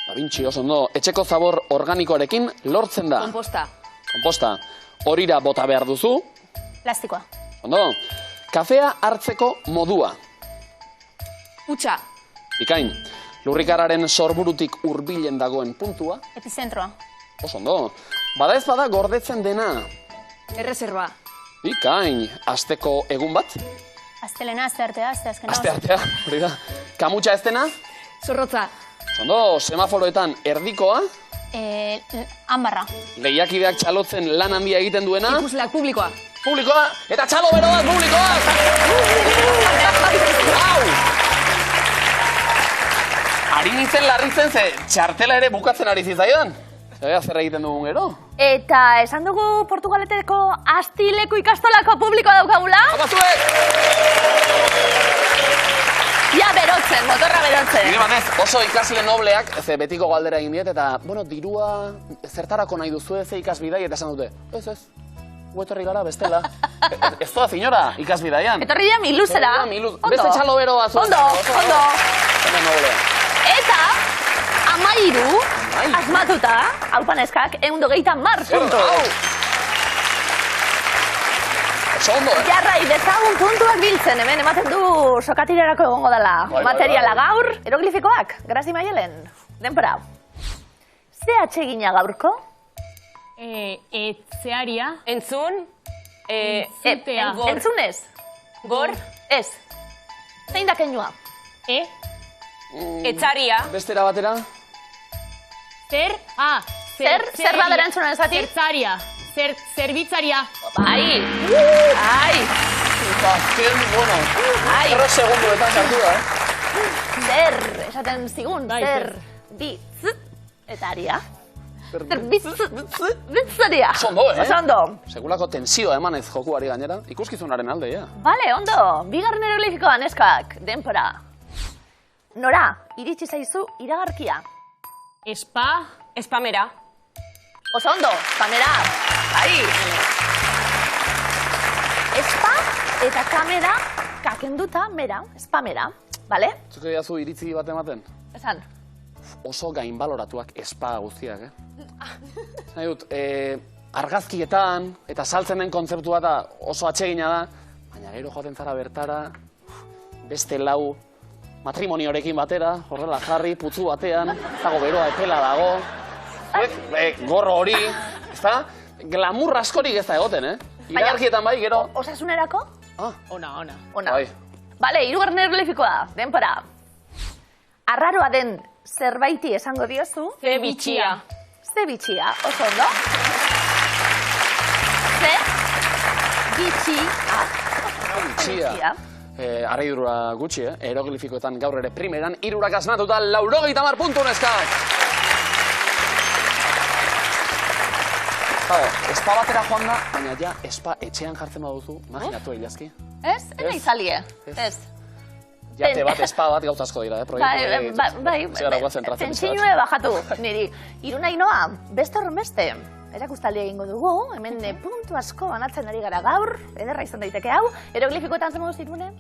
[SPEAKER 1] Da Vinci, oso ondo. Etxeko zabor organikoarekin lortzen da. Komposta. Horira bota behar duzu.
[SPEAKER 7] Plastikoa.
[SPEAKER 1] Ondo. Kafea hartzeko modua.
[SPEAKER 6] Utsa.
[SPEAKER 1] Bikain, lurrikararen sorburutik hurbilen dagoen puntua.
[SPEAKER 7] Epizentroa.
[SPEAKER 1] Oso ondo. Bada ez bada gordetzen dena.
[SPEAKER 6] Erreserba.
[SPEAKER 1] Bikain, asteko egun bat.
[SPEAKER 7] Astelena, asteartea, asteazkena.
[SPEAKER 1] Asteartea, hori da. Kamutxa ez dena.
[SPEAKER 6] Zorrotza.
[SPEAKER 1] Ondo, semaforoetan erdikoa.
[SPEAKER 7] Ambarra.
[SPEAKER 1] Lehiakideak txalotzen lan handia egiten duena.
[SPEAKER 6] Ikusleak publikoa.
[SPEAKER 1] Publikoa, eta txalo bero bat publikoa! Au! Ari nintzen larritzen ze txartela ere bukatzen ari zitzaidan. Zer egiten dugun gero?
[SPEAKER 4] Eta esan dugu Portugaleteko Astileko ikastolako publikoa daukagula?
[SPEAKER 1] Apazuek!
[SPEAKER 4] Ja, berotzen, motorra berotzen.
[SPEAKER 1] Bide batez, oso ikasle nobleak, ze betiko galdera egin diet, eta, bueno, dirua zertarako nahi duzu ze ikasbidai, eta esan dute, ez, guetorri gara bestela. Ez doa, senyora, ikasbidaian.
[SPEAKER 4] Etorri dira miluzera.
[SPEAKER 1] Beste txalo beroa zuen.
[SPEAKER 4] Ondo. Eta, 13 asmatuta, haupaneskak, 130 puntu.
[SPEAKER 1] Ondo,
[SPEAKER 4] Jarrai, dezagun puntuak biltzen, hemen ematen du sokatirerako egongo dela. Materiala gaur, eroglifikoak, Garazi Maialen, denpora. Ze atsegina gaurko?
[SPEAKER 3] Etzearia.
[SPEAKER 2] Entzun.
[SPEAKER 3] Entzutea.
[SPEAKER 4] Entzunez?
[SPEAKER 2] Gor.
[SPEAKER 4] Ez. Zein da keinua?
[SPEAKER 2] Etzaria.
[SPEAKER 1] Bestera batera?
[SPEAKER 3] Zer
[SPEAKER 4] da erantzuna ezati?
[SPEAKER 3] Zertzaria. Zerbitzaria.
[SPEAKER 4] Bai.
[SPEAKER 1] Azken, bueno, 3 segunduetan sartu da,
[SPEAKER 4] Zer, esaten zigun, zer, eta aria. Zerbitzaria.
[SPEAKER 1] Oso ondo,
[SPEAKER 4] Ondo.
[SPEAKER 1] Segulako tensioa emanez jokuari gainera. Ikuskizunaren alde, ja.
[SPEAKER 4] Bale, ondo. Bigarren hieroglifikoa, neskak, denpora. Nora, iritsi zaizu iragarkia.
[SPEAKER 2] Espamera.
[SPEAKER 4] Oso ondo, spamera. Bai. Espa eta kamera kakenduta mera, spamera. Bale?
[SPEAKER 1] Zuke diazu iritzi bat ematen?
[SPEAKER 4] Esan.
[SPEAKER 1] Oso gainbaloratuak espa guztiak, Nahi dut, argazkietan eta saltzen den kontzeptua da oso atsegina da, baina gero joaten zara bertara, beste lau matrimoniorekin batera, horrela jarri, putzu batean, ez dago beroa epela dago, gorro hori, ez da? Glamur askorik ez da egoten, Iragarkietan bai, gero...
[SPEAKER 4] Osasunerako?
[SPEAKER 3] Ona.
[SPEAKER 1] Bai.
[SPEAKER 4] Bale, hirugarren hieroglifikoa, denpora. Arraroa den zerbaiti esango diozu.
[SPEAKER 2] Ze bitxia.
[SPEAKER 4] Ze bitxia, oso ondo. Ze bitxia.
[SPEAKER 1] Bitxia. Arraidura gutxi, hieroglifikoetan gaur ere primeran, 3 asmatuta, 80 puntu neskak! Espa batera joan da, baina ja espa etxean jartzen baduzu, imaginatu egiazki.
[SPEAKER 4] Ez? Ena izalie. Ez.
[SPEAKER 1] Jate bat, espa bat gauz asko dira,
[SPEAKER 4] Bai, tentsinue bajatu, niri. Irunai noa, beste horren beste. Erakustaldi egingo dugu, hemen puntu asko banatzen ari gara gaur, ederra izan daiteke hau. Hieroglifikoetan zen moduz Irune?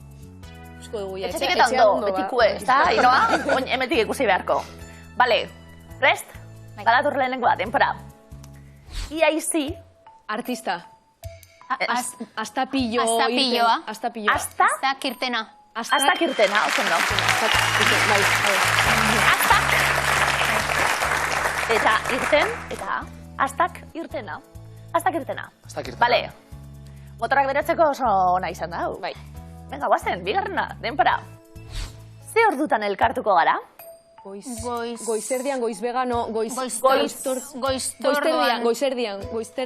[SPEAKER 4] Etxetik eta ondo, betikue, ez da, Inoa? Hemetik ikusi beharko. Bale, prest? Galatur lehenengoa, denpora. Iaizi.
[SPEAKER 6] Artista.
[SPEAKER 7] Astapilloa.
[SPEAKER 4] Astakirtena, oso ondo. Astak. Eta irten, eta astak irtena. Astakirtena. Bale. Motorak beratzeko oso ona izan da, hau.
[SPEAKER 2] Bai.
[SPEAKER 4] Venga, guazen, bigarrena, denpora. Ze ordutan elkartuko gara?
[SPEAKER 6] Goizerdian, goizvegano, goizerdian.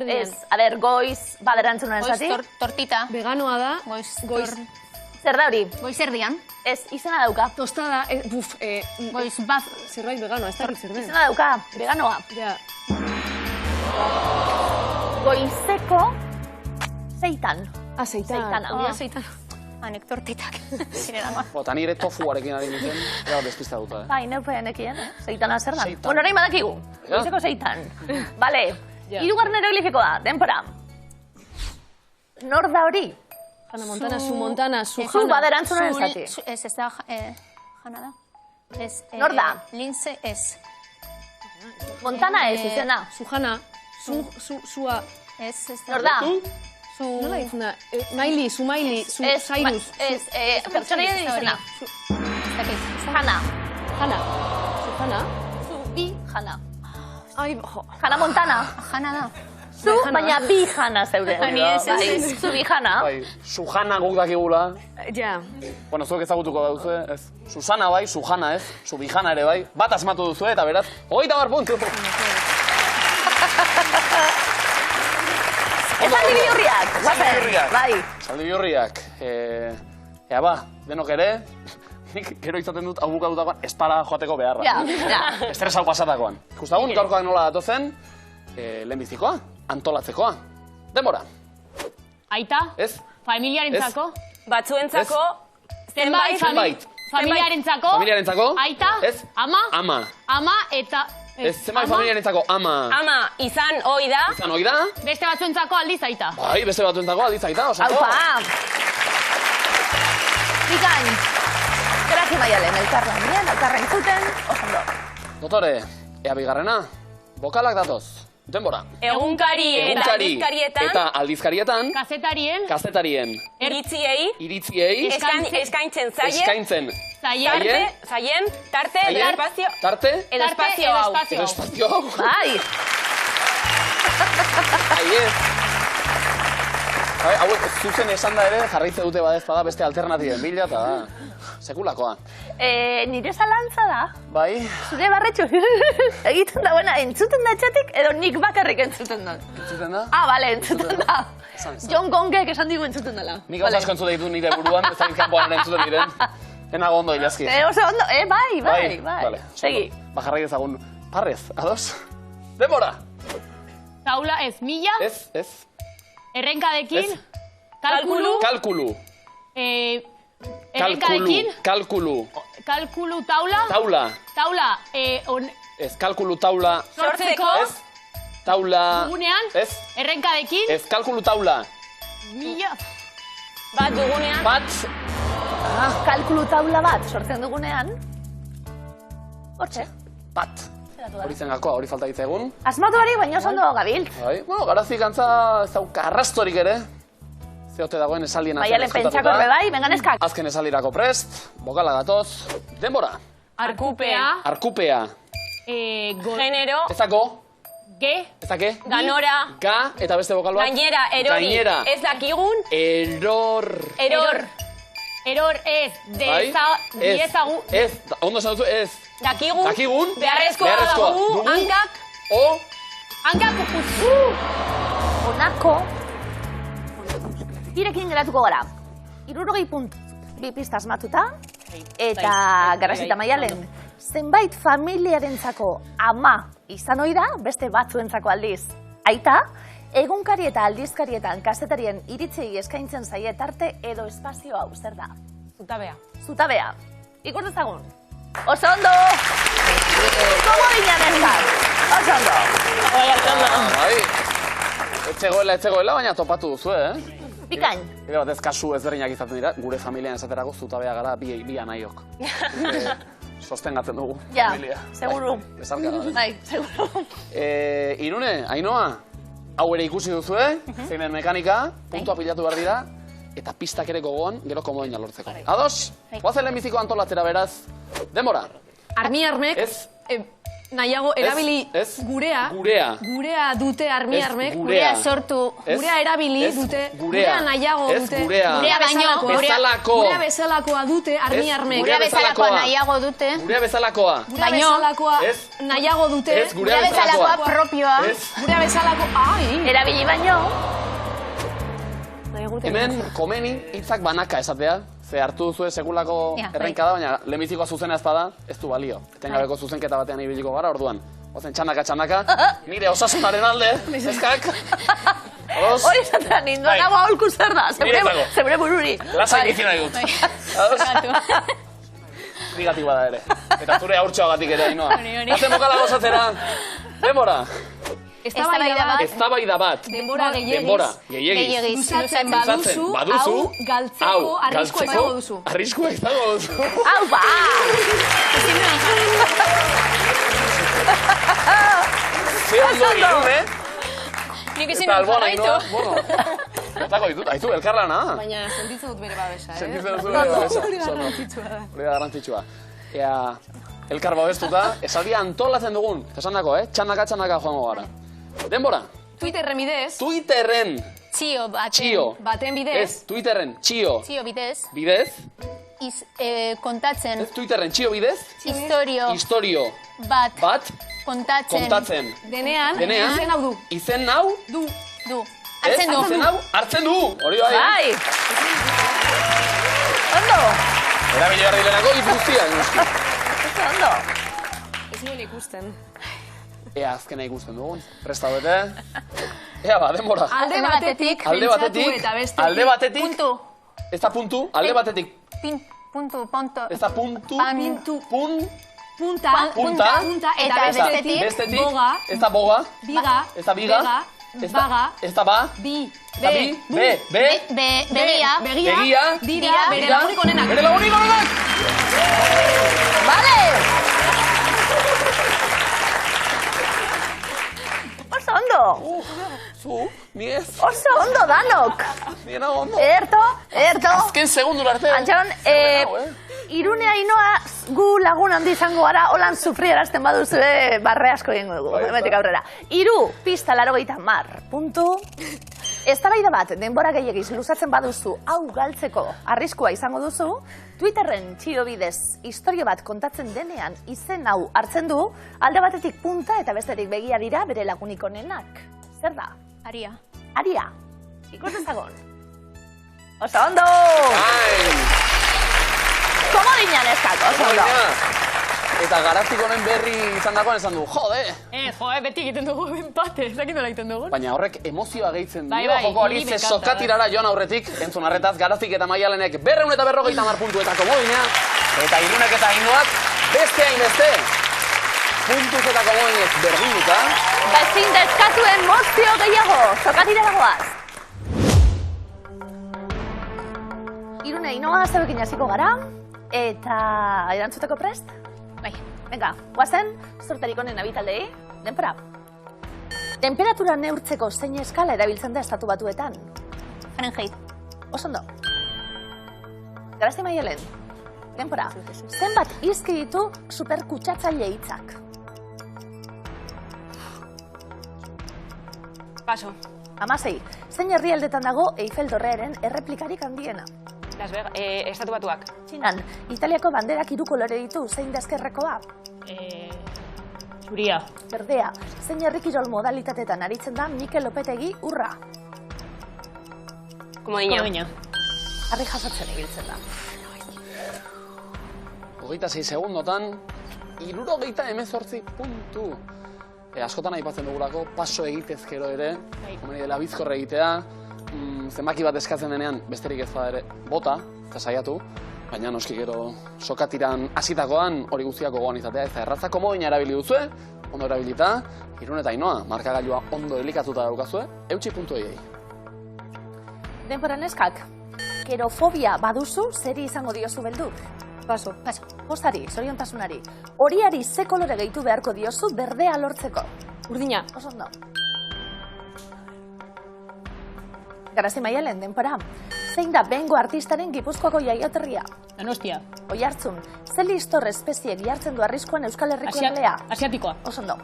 [SPEAKER 4] Ez, a ber, goiz, baderantzuna esati?
[SPEAKER 7] Tortita.
[SPEAKER 6] Veganoa da,
[SPEAKER 4] Zer da hori?
[SPEAKER 7] Goizerdian.
[SPEAKER 4] Ez, izena dauka.
[SPEAKER 6] tostada,
[SPEAKER 7] Goizbaz.
[SPEAKER 6] zerbait veganoa, ez dakit zer den.
[SPEAKER 4] Izena dauka, veganoa.
[SPEAKER 6] Ja.
[SPEAKER 4] Goizeko zeitan.
[SPEAKER 6] Zeitan.
[SPEAKER 4] Hau da
[SPEAKER 7] Zeitan. Hanek tortitak.
[SPEAKER 1] Eta nire tofuarekin ari nintzen, gara despista duta,
[SPEAKER 4] Bai, neupenekien, zeitana zer da?
[SPEAKER 1] Seitan.
[SPEAKER 4] Bueno, orain badakigu. Goizeko zeitan. Bale, hirugarren hieroglifikoa, denpora. Nor da hori?
[SPEAKER 6] Hannah Montana, su Montana, su
[SPEAKER 4] Zu
[SPEAKER 6] Hannah.
[SPEAKER 4] baderantzuna esati.
[SPEAKER 7] Ez da, Jana da.
[SPEAKER 4] Nor da?
[SPEAKER 7] Lince ez.
[SPEAKER 4] Montana ez izena.
[SPEAKER 6] Su Hannah, sua...
[SPEAKER 7] Ez da.
[SPEAKER 4] Nor da?
[SPEAKER 6] Nola izena? Miley, su Cyrus.
[SPEAKER 4] Ez, pertsonaia izena. Jana.
[SPEAKER 6] Su Hannah.
[SPEAKER 4] Zu bi Jana.
[SPEAKER 6] Ai, jo.
[SPEAKER 4] Jana Montana.
[SPEAKER 7] Jana da.
[SPEAKER 4] Zu, baina bi Jana zeure.
[SPEAKER 7] Ez.
[SPEAKER 4] Zu bi Jana.
[SPEAKER 1] Bai, Sujana guk dakigula.
[SPEAKER 6] Ja.
[SPEAKER 1] Bueno, zuek ezagutuko duzu, ez? Susana bai, Sujana ez, Subijana ere bai. Bat asmatu duzu eta beraz, 80 puntu.
[SPEAKER 4] Esaldi bihurriak, guazen. Bai.
[SPEAKER 1] Esaldi bihurriak. Ea ba, denok ere, nik gero izaten dut hau bukatutakoan espara joateko beharra.
[SPEAKER 4] Ja.
[SPEAKER 1] Estres hau pasatakoan. Ikustagun, gaurkoak nola datozen, lehenbizikoa, antolatzekoa. Denbora.
[SPEAKER 3] Aita,
[SPEAKER 1] Ez?
[SPEAKER 3] familiarentzako.
[SPEAKER 2] Batzuentzako,
[SPEAKER 3] Zenbait. Familiarentzako. Aita,
[SPEAKER 1] Ez?
[SPEAKER 3] ama. Ama eta...
[SPEAKER 1] Ez, zenbait familiarentzako ama.
[SPEAKER 2] ama izan hoi da.
[SPEAKER 1] Izan hoi da?
[SPEAKER 3] Beste batzuentzako aldiz aita.
[SPEAKER 1] Bai, beste batuentzako aldiz aita, oso.
[SPEAKER 4] Aupa! Bikain! Grazi Maialen, elkarra bien, elkarra entzuten, osondo.
[SPEAKER 1] Dotore, ea bigarrena, bokalak datoz. Denbora.
[SPEAKER 2] Egunkari eta aldizkarietan.
[SPEAKER 1] Eta aldizkarietan.
[SPEAKER 3] Kazetarien.
[SPEAKER 1] Iritziei.
[SPEAKER 2] Eskaintzen zaie.
[SPEAKER 1] Eskaintzen.
[SPEAKER 2] Zaien. Tarte.
[SPEAKER 1] Tarte.
[SPEAKER 2] Edo espazio hau.
[SPEAKER 1] Edo espazio hau.
[SPEAKER 4] Bai!
[SPEAKER 1] Aiez. Hauek zuzen esan da ere, jarraitze dute badezpada beste alternatiben bila, eta da, sekulakoa.
[SPEAKER 4] Nire zalantza da,
[SPEAKER 1] Bai?
[SPEAKER 4] zure barretxu, egiten da, entzuten da etxatik, edo nik bakarrik entzuten da.
[SPEAKER 1] Entzuten da?
[SPEAKER 4] Bale, entzuten da.
[SPEAKER 1] Esan.
[SPEAKER 4] John Gongek esan digu entzuten dela.
[SPEAKER 1] Nik gauza asko entzuten ditu nire buruan, ez dakit kanpoan entzuten diren. Enago ondo ilazki.
[SPEAKER 4] Oso ondo, bai.
[SPEAKER 1] Vale,
[SPEAKER 4] Segi.
[SPEAKER 1] Jarrai dezagun parrez, ados? Denbora!
[SPEAKER 3] Taula ez, mila.
[SPEAKER 1] Ez.
[SPEAKER 3] Errenkadekin.
[SPEAKER 1] Ez.
[SPEAKER 3] Kalkulu.
[SPEAKER 1] Kalkulu.
[SPEAKER 3] Errenkadekin.
[SPEAKER 1] Kalkulu.
[SPEAKER 3] Taula. Taula.
[SPEAKER 1] Ez, kalkulu taula.
[SPEAKER 3] Sortzeko.
[SPEAKER 1] Ez. Taula.
[SPEAKER 3] Dugunean.
[SPEAKER 1] Ez.
[SPEAKER 3] Errenkadekin.
[SPEAKER 1] Ez, kalkulu taula.
[SPEAKER 3] Mila.
[SPEAKER 2] Bat dugunean.
[SPEAKER 1] Bat.
[SPEAKER 4] Kalkulu taula bat sortzen dugunean. Hortxe.
[SPEAKER 1] Bat. Hori zen gakoa, hori falta egun.
[SPEAKER 4] Asmatu hori, baina oso ondo gabil.
[SPEAKER 1] Bai, garazik antza ez dauka arrastorik ere. Zeote dagoen esaldien
[SPEAKER 4] Baialen pentsako bai, benganeskak.
[SPEAKER 1] Azken esaldirako prest, bokala gatoz. Denbora.
[SPEAKER 2] Arkupea.
[SPEAKER 1] Arkupea.
[SPEAKER 2] Genero.
[SPEAKER 1] Ezako.
[SPEAKER 3] Ge.
[SPEAKER 1] Ezake.
[SPEAKER 2] Ganora.
[SPEAKER 1] Ga, eta beste bokal bat.
[SPEAKER 2] Gainera, erori.
[SPEAKER 1] Gainera.
[SPEAKER 2] Ez dakigun.
[SPEAKER 1] Eror.
[SPEAKER 3] Eror ez.
[SPEAKER 1] Bai?
[SPEAKER 3] Diezagu.
[SPEAKER 1] Ez. Ondo esan duzu, ez.
[SPEAKER 2] Dakigun.
[SPEAKER 1] Dakigun.
[SPEAKER 2] Beharrezkoa dugu. Hankak.
[SPEAKER 3] Hankak.
[SPEAKER 4] Honako. Irekin geratuko gara. 60 puntu. 2 pista asmatuta. Eta Garrasita Maialen. Zenbait familiarentzako ama izan ohi da, beste batzuentzako aldiz. Aita, egunkari eta aldizkarietan kazetarien iritzei eskaintzen zaie tarte edo espazio hau, zer da?
[SPEAKER 2] Zutabea.
[SPEAKER 4] Zutabea. Ikus dezagun. Oso ondo! Komo binean ezak. Oso ondo.
[SPEAKER 1] Bai. Etxegoela, baina topatu duzu,
[SPEAKER 4] Bikain.
[SPEAKER 1] Ere batez kasu ezberdinak izaten dira, gure familian esaterako zutabea gara bi anaiok. Sostengatzen dugu.
[SPEAKER 4] Ja,
[SPEAKER 1] familia.
[SPEAKER 4] seguru.
[SPEAKER 1] Bezarka da.
[SPEAKER 4] Bai, seguru.
[SPEAKER 1] Irune, Ainhoa, hau ere ikusi duzu, zeinen mekanika, puntua pilatu behar dira, eta pistak ere gogoan, gero komodoina lortzeko. Ados? Guazen lehenbiziko antolatzera beraz. Denbora.
[SPEAKER 6] Armiarmek nahiago erabili gurea. Gurea dute armiarmek. Gurea sortu. Gurea erabili dute. Gurea nahiago dute. Gurea baino. Gurea bezalakoa dute armiarmek.
[SPEAKER 7] Gurea bezalakoa nahiago dute.
[SPEAKER 1] Gurea bezalakoa.
[SPEAKER 6] Gurea bezalakoa nahiago dute.
[SPEAKER 1] Gurea bezalakoa
[SPEAKER 7] propioa.
[SPEAKER 6] Gurea bezalakoa.
[SPEAKER 4] Erabili baino.
[SPEAKER 1] Hemen komeni hitzak banaka esatea. Ze hartu duzue sekulako errenkada, baina lehenbizikoa zuzena ez bada, ez du balio. Etengabeko zuzenketa batean ibiliko gara, orduan. Ozen txanaka, nire osasunaren alde, ezkak.
[SPEAKER 4] Hori zatea, ninduan hau aholku zer da, zebre bururi.
[SPEAKER 1] Lasa egizien nahi dut. Nigatik bada ere. Eta zure haurtxoagatik ere, Ainhoa. Hazen bokala gozatzera. Denbora. Eztabaida bat.
[SPEAKER 6] Denbora gehiagiz. Luzatzen baduzu, hau galtzeko arriskua izango duzu.
[SPEAKER 1] Arriskua izango duzu.
[SPEAKER 4] Hau ba!
[SPEAKER 1] Ze ondo Irune.
[SPEAKER 2] Nik ezin dut jarraitu.
[SPEAKER 1] Otako ditut, haizu, elkarlana.
[SPEAKER 6] Baina sentitzen dut bere babesa,
[SPEAKER 1] Sentitzen dut bere babesa. Hori da garrantzitsua. Ea, elkar babestuta, esaldia antolatzen dugun. Esan dako, txanaka joango gara. Denbora.
[SPEAKER 6] Twitterren bidez.
[SPEAKER 1] Twitterren.
[SPEAKER 7] Txio
[SPEAKER 6] baten bidez.
[SPEAKER 1] Ez, Twitterren, txio.
[SPEAKER 7] Txio bidez.
[SPEAKER 1] Bidez.
[SPEAKER 7] Kontatzen.
[SPEAKER 1] Ez, Twitterren, txio bidez.
[SPEAKER 7] Historio. Bat. Kontatzen.
[SPEAKER 6] Denean. Izen hau du.
[SPEAKER 1] Izen hau.
[SPEAKER 7] Du.
[SPEAKER 1] Hartzen du. Hori bai.
[SPEAKER 4] Bai. Ondo.
[SPEAKER 1] Erabili behar dilenako guztia.
[SPEAKER 4] Ondo.
[SPEAKER 6] Ez nuen ikusten.
[SPEAKER 1] Ea azkena ikusten dugun. Presta bete. Ea ba, denbora.
[SPEAKER 6] Alde batetik. Alde batetik.
[SPEAKER 7] Puntu.
[SPEAKER 1] Ez da puntu. Alde batetik.
[SPEAKER 7] Puntu.
[SPEAKER 1] Ez da puntu.
[SPEAKER 6] Punta. Eta bestetik. Boga.
[SPEAKER 1] Ez da boga.
[SPEAKER 6] Biga.
[SPEAKER 1] Ez da biga.
[SPEAKER 6] Baga.
[SPEAKER 1] Ez da ba.
[SPEAKER 6] Bi.
[SPEAKER 7] Begia.
[SPEAKER 6] Dira. Bere lagunik onenak.
[SPEAKER 1] Bere lagunik onenak.
[SPEAKER 4] Vale. Oso ondo.
[SPEAKER 1] Zu, ni ez.
[SPEAKER 4] Oso ondo danok.
[SPEAKER 1] Ni nago ondo.
[SPEAKER 4] Erto.
[SPEAKER 1] Azken segundura arte.
[SPEAKER 4] Antxon, Irune Ainoa gu lagun handi izango gara, holan sufriarazten baduzue barre asko egingo dugu, hemetik aurrera. 3 pista 80 puntu. Eztabaida bat denbora gehiagiz luzatzen baduzu hau galtzeko arriskua izango duzu, Twitterren txio bidez istorio bat kontatzen denean izen hau hartzen du, alde batetik punta eta bestetik begia dira bere lagunik onenak. Zer da?
[SPEAKER 7] Aria.
[SPEAKER 4] Aria. Ikus dezagon. Oso ondo! Komodinan eskak, oso ondo.
[SPEAKER 1] Eta Garazik honen berri izan dagoen esan du, jode!
[SPEAKER 6] Beti egiten dugu empate, ez dakit nola egiten dugu.
[SPEAKER 1] Baina horrek emozioa gehitzen dio, joko hori ze sokatirara joan aurretik, entzun arretaz, Garazik eta Maialenek 250 puntu eta komodina, eta Irunek eta Ainoak beste hainbeste. Puntuz eta komodinez berdinuta.
[SPEAKER 4] Ezin deskatu emozio gehiago, sokatira dagoaz. Irune Ainoa zebekin hasiko gara, eta erantzuteko prest? Bai, venga, guazen, sorterik honen abitaldei, denpora. Temperatura neurtzeko zein eskala erabiltzen da estatu batuetan?
[SPEAKER 7] Fahrenheit.
[SPEAKER 4] Osondo. Garazi Maialen, denpora. Zenbat hizki ditu superkutsatzaile hitzak?
[SPEAKER 6] Paso.
[SPEAKER 4] 16. Zein herrialdetan dago Eiffel Dorrearen erreplikarik handiena?
[SPEAKER 6] Estatu batuak.
[SPEAKER 4] Txinan, Italiako banderak 3 kolore ditu, zein da ezkerrekoa?
[SPEAKER 3] Zuria.
[SPEAKER 4] Berdea. Zein herri kirol modalitatetan aritzen da Mikel Lopetegi urra?
[SPEAKER 6] Komodina.
[SPEAKER 4] Harri jasotzen ibiltzen da.
[SPEAKER 1] 26 segundotan, 78 puntu. Askotan aipatzen dugulako, paso egitezkero ere, komeni dela bizkorre egitea, zenbaki bat eskatzen denean, besterik ez bada ere, bota, eta saiatu, baina noski gero sokatiran hasitakoan hori guztiako gogoan izatea, ez da erratza komodina erabili duzue, ondo erabilita, Irune eta Ainoa, markagailua ondo delikatuta daukazue, eutxi puntuei.
[SPEAKER 4] Denpora neskak, kerofobia baduzu, zeri izango diozu beldur?
[SPEAKER 7] Paso.
[SPEAKER 4] Postari, zoriontasunari. Horiari ze kolore gehitu beharko diozu berdea lortzeko?
[SPEAKER 6] Urdina.
[SPEAKER 4] Oso ondo. Garazi Maialen, denpora. Zein da bengo artistaren Gipuzkoako jaioterria?
[SPEAKER 3] Donostia.
[SPEAKER 4] Oihartzun, ze listor espeziek jartzen du arriskuan Euskal Herriko erlea?
[SPEAKER 3] Asiatikoa.
[SPEAKER 4] Oso ondo.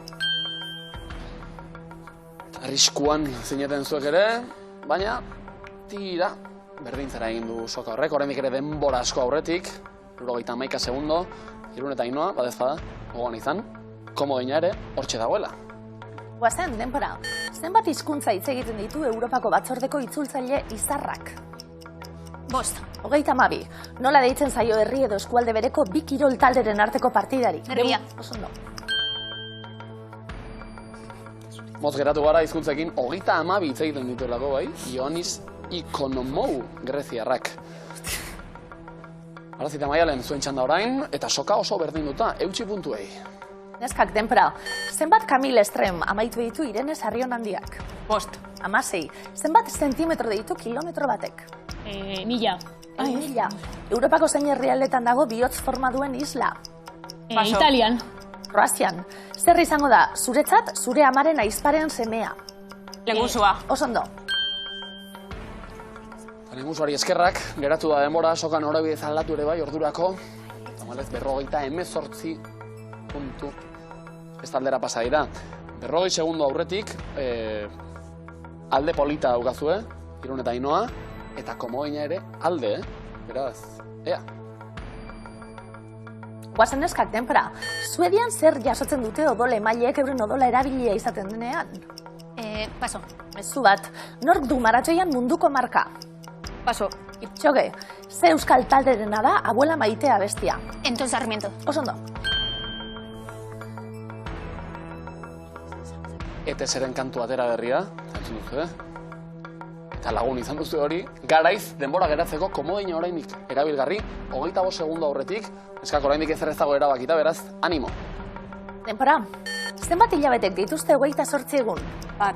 [SPEAKER 1] Arriskuan zineten zuek ere, baina tira, berdintzara egin du soka horrek, oraindik ere denbora asko aurretik, 71 segundo, Irune eta Ainoa, badez bada, gogoan izan, komodina ere, hortxe dagoela.
[SPEAKER 4] Guazen, denpora. Zenbat hizkuntza hitz egiten ditu Europako batzordeko itzultzaile izarrak?
[SPEAKER 7] 5.
[SPEAKER 4] 32. Nola deitzen zaio herri edo eskualde bereko 2 kirol talderen arteko partidari?
[SPEAKER 7] Derbia.
[SPEAKER 4] Oso ondo.
[SPEAKER 1] Motz geratu gara hizkuntzekin 32 hitz egiten dituelako bai, Ioannis Ikonomou greziarrak. Garazi eta Maialen zuen txanda orain, eta soka oso berdinduta, eutxi puntuei.
[SPEAKER 4] Neskak, denpora. Zenbat Kamil Estrem amaitu ditu Irene Sarrion handiak?
[SPEAKER 6] 5.
[SPEAKER 4] 16. Zenbat zentimetro ditu kilometro batek?
[SPEAKER 3] 1000.
[SPEAKER 4] 1000. Europako zein herrialdetan dago bihotz forma duen isla?
[SPEAKER 3] Italian.
[SPEAKER 4] Kroazian. Zer izango da, zuretzat, zure amaren aizparen semea?
[SPEAKER 6] Lengusua.
[SPEAKER 4] Oso ondo.
[SPEAKER 1] Lengusuari eskerrak, geratu da denbora, sokan norabidez aldatu ere bai, ordurako. Tamalez, 58 puntu. Ez aldera pasa dira. 40 segundo aurretik, alde polita daukazue, Irune eta Ainoa, eta komodina ere alde, beraz, ea.
[SPEAKER 4] Guazen neskak, denpora. Suedian zer jasotzen dute odole emaileek euren odola erabilia izaten denean?
[SPEAKER 7] Paso.
[SPEAKER 4] Mezu bat, nork du maratxoian munduko marka?
[SPEAKER 6] Paso.
[SPEAKER 4] Kipchoge, ze euskal talderena da abuela maitea bestia?
[SPEAKER 7] Enton Sarmiento.
[SPEAKER 4] Oso ondo.
[SPEAKER 1] ETS-eren kantu atera berria, entzun duzu, Eta lagun izan duzu hori, garaiz denbora geratzeko komodina orainik erabilgarri, 25 segundo aurretik, eskak oraindik ezer ez dago erabakita, beraz, animo.
[SPEAKER 4] Denpora, zenbat hilabetek dituzte 28 egun?
[SPEAKER 6] Bat.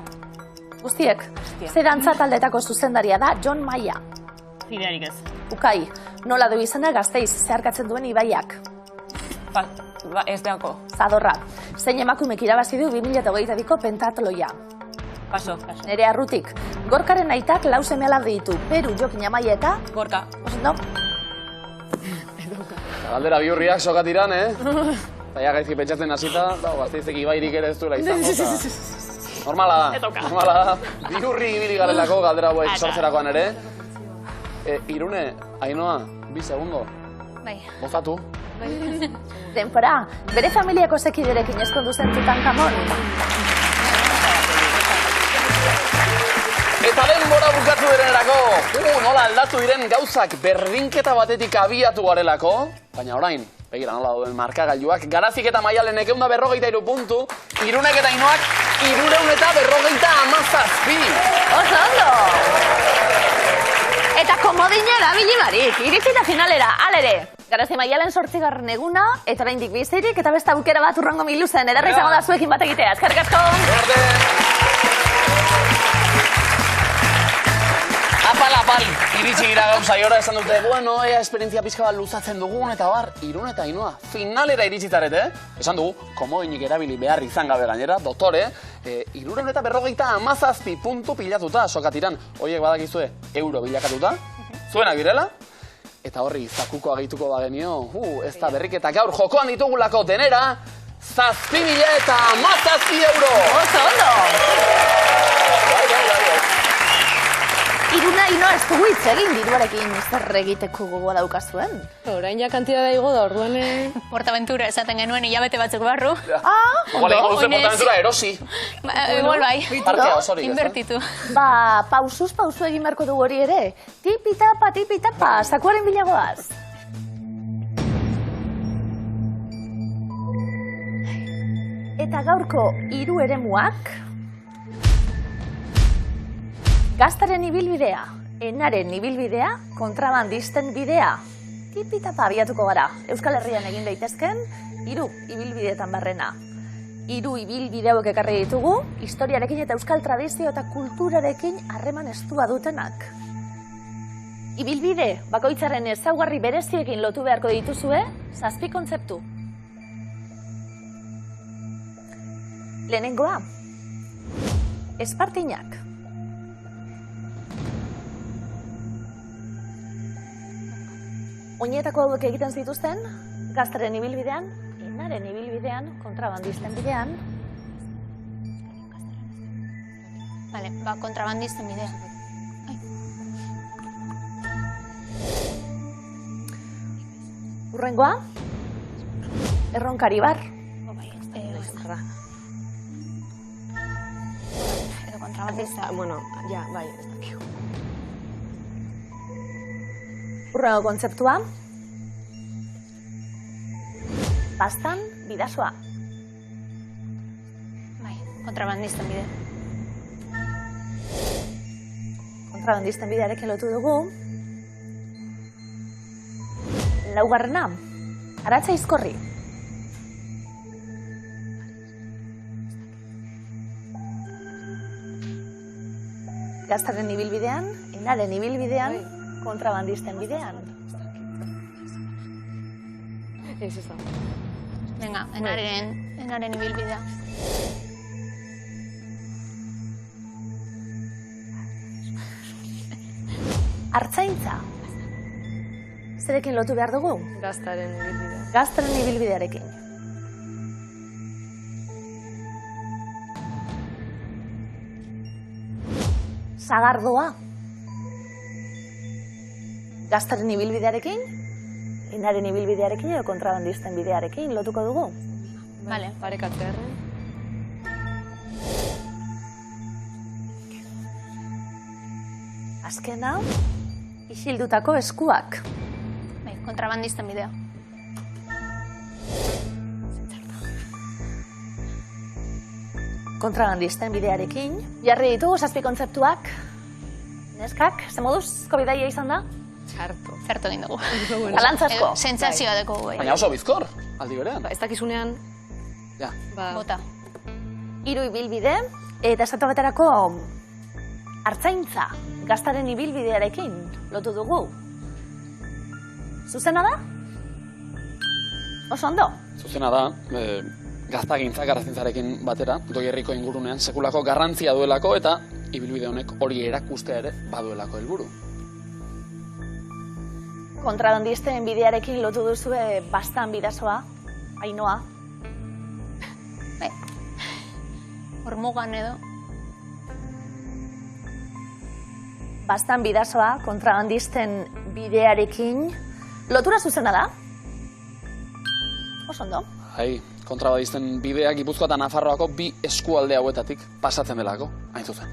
[SPEAKER 4] Guztiek, zer antza taldetako zuzendaria da John Maia.
[SPEAKER 3] Idearik ez.
[SPEAKER 4] Ukai, nola du izena Gasteiz zeharkatzen duen ibaiak?
[SPEAKER 6] Ez deako.
[SPEAKER 4] Zadorra, zein emakumek irabazi du 2022ko pentatloia?
[SPEAKER 6] Paso.
[SPEAKER 4] Nere arrutik, Gorkaren aitak 4 seme-alabe ditu, Peru, Jokin Amaia eta...
[SPEAKER 6] Gorka.
[SPEAKER 4] Oso ondo.
[SPEAKER 1] Galdera bihurriak sokatiran, Eta ja gaizki pentsatzen hasita, Gasteizek ibairik ere ez duela izango. Normala da. Bihurri ibili garelako galdera hauek sortzerakoan ere. Irune, Ainhoa, 2 segundo.
[SPEAKER 7] Bai.
[SPEAKER 1] Gozatu.
[SPEAKER 4] Denpora, bere familiako sekiderekin ezkondu zen Tutankamon.
[SPEAKER 1] Eta denbora bukatu direnerako, nola aldatu diren gauzak berdinketa batetik abiatu garelako, baina orain, begira nola duen markagailuak, Garazik eta Maialenek 153 puntu, Irunek eta Ainhoak 357.
[SPEAKER 4] Oso ondo! Eta komodina erabili barik, iritsita finalera, alere. Garazi Maialen 8. eguna, eta oraindik bizirik, eta beste aukera bat urrengo miluzen, ederra izango da zuekin bat egitea. Eskerrik asko!
[SPEAKER 1] Apal, iritsi gira gauza jora esan dute, bueno, esperientzia pixka bat luzatzen dugun, eta bar, Irune eta Ainhoa, finalera iritsitarete, esan dugu, komodinik erabili behar izan gabe gainera, doktore, 357 puntu pilatuta sokatiran, horiek badakizue, euro bilakatuta, zuenak direla, eta horri zakuko agituko bagenio, ez da berriketa gaur jokoan ditugulako denera, 7.017 euro!
[SPEAKER 4] Oso ondo! Iruna, Ainhoa, ez dugu hitz egin diruarekin zer egiteko gogoa daukazuen.
[SPEAKER 6] Orain ja kantidada igo da, orduan...
[SPEAKER 7] Portaventura esaten genuen hilabete batzuk barru.
[SPEAKER 1] Ogaleko duzen Portaventura erosi.
[SPEAKER 7] Igual bai.
[SPEAKER 1] Parkea osorik, ez da?
[SPEAKER 7] Inbertitu.
[SPEAKER 4] Pausu egin beharko dugu hori ere. Tipitapa, zakuaren bilagoaz. Eta gaurko 3 eremuak... Gaztaren ibilbidea, enaren ibilbidea, kontrabandisten bidea. Tipitapa abiatuko gara. Euskal Herrian egin daitezken, 3 ibilbideetan barrena. 3 ibilbide hauek ekarri ditugu, historiarekin eta euskal tradizio eta kulturarekin harreman estua dutenak. Ibilbide, bakoitzaren ezaugarri bereziekin lotu beharko dituzue, 7 kontzeptu. Lehenengoa, Espartinak. Oinetako hauek egiten zituzten, gaztaren ibilbidean, enaren ibilbidean, kontrabandisten bidean.
[SPEAKER 7] Vale, kontrabandisten bidea.
[SPEAKER 4] Urrengoa, Erronkari bar.
[SPEAKER 7] Edo kontrabandista.
[SPEAKER 6] Bueno, ja, bai, ez dakigu.
[SPEAKER 4] Urrengo kontzeptua, Bastan bidasoa.
[SPEAKER 7] Bai, kontrabandisten bidea.
[SPEAKER 4] Kontrabandisten bidearekin lotu dugu. Laugarrena, Aratza Izkorri. Gaztaren ibilbidean, enaren ibilbidean, kontrabandisten bidean.
[SPEAKER 6] Ez da.
[SPEAKER 7] Venga, enaren ibilbidea.
[SPEAKER 4] Artzaintza. Zerekin lotu behar dugu?
[SPEAKER 6] Gaztaren ibilbidea.
[SPEAKER 4] Gaztaren ibilbidearekin. Sagardoa. Gaztaren ibilbidearekin, enaren ibilbidearekin edo kontrabandisten bidearekin lotuko dugu.
[SPEAKER 7] Vale.
[SPEAKER 6] Parekatzearen.
[SPEAKER 4] Azkena, isildutako eskuak.
[SPEAKER 7] Bai, kontrabandisten bidea.
[SPEAKER 4] Kontrabandisten bidearekin. Jarri ditugu 7 kontzeptuak. Neskak, ze moduzko bidaia izan da?
[SPEAKER 7] Zerto egin dugu.
[SPEAKER 4] Zalantzazko.
[SPEAKER 7] Sentsazioa deko gu.
[SPEAKER 1] Baina oso bizkor, aldi berean.
[SPEAKER 6] Ez dakizunean...
[SPEAKER 1] Ja.
[SPEAKER 7] Bota.
[SPEAKER 4] 3 ibilbide, eta esatu baterako artzaintza, gaztaren ibilbidearekin lotu dugu. Zuzena da? Oso ondo?
[SPEAKER 1] Zuzena da, gaztagintza, garazintzarekin batera, Doierriko ingurunean sekulako garrantzia duelako eta ibilbide honek hori erakustea ere baduelako helburu.
[SPEAKER 4] kontrabandisten bidearekin lotu duzue Baztan Bidasoa, Ainhoa.
[SPEAKER 7] Hormugan edo.
[SPEAKER 4] Baztan Bidasoa, kontrabandisten bidearekin lotura zuzena da? Oso ondo.
[SPEAKER 1] Kontrabandisten bidea Gipuzkoa eta Nafarroako bi eskualde hauetatik pasatzen delako, hain zuzen.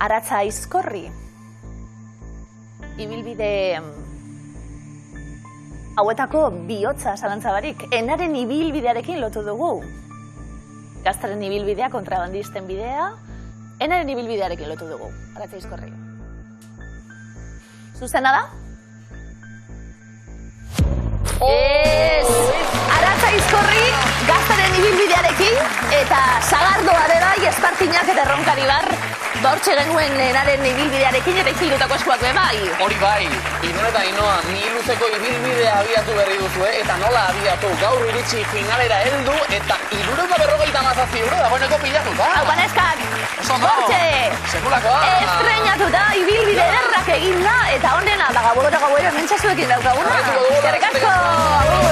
[SPEAKER 4] Aratza Aizkorri. Ibilbide hauetako bihotza zalantzabarik. Enaren ibilbidearekin lotu dugu. Gaztaren ibilbidea, kontrabandisten bidea, enaren ibilbidearekin lotu dugu. Aratza Aizkorri. Zuzena da? Aratza Aizkorri, Gaztaren ibilbidearekin, eta Sagardoa ere bai, Espartinak eta Erronkari bar, bortxe genuen enaren ibilbidearekin eta ikildutako eskuak bai.
[SPEAKER 1] Hori bai, Irun eta Ainhoa, niluzeko ibilbidea abiatu berri duzu, eta nola abiatu, gaur iritsi finalera heldu, eta 357 euro dagoeneko pilatuta.
[SPEAKER 4] Hau baneskak, bortxe!
[SPEAKER 1] Sekulakoa!
[SPEAKER 4] Estreinatuta, ibilbide ederrak egin da, eta honena, da gauero mentxasuekin daukaguna. Eskerrik asko!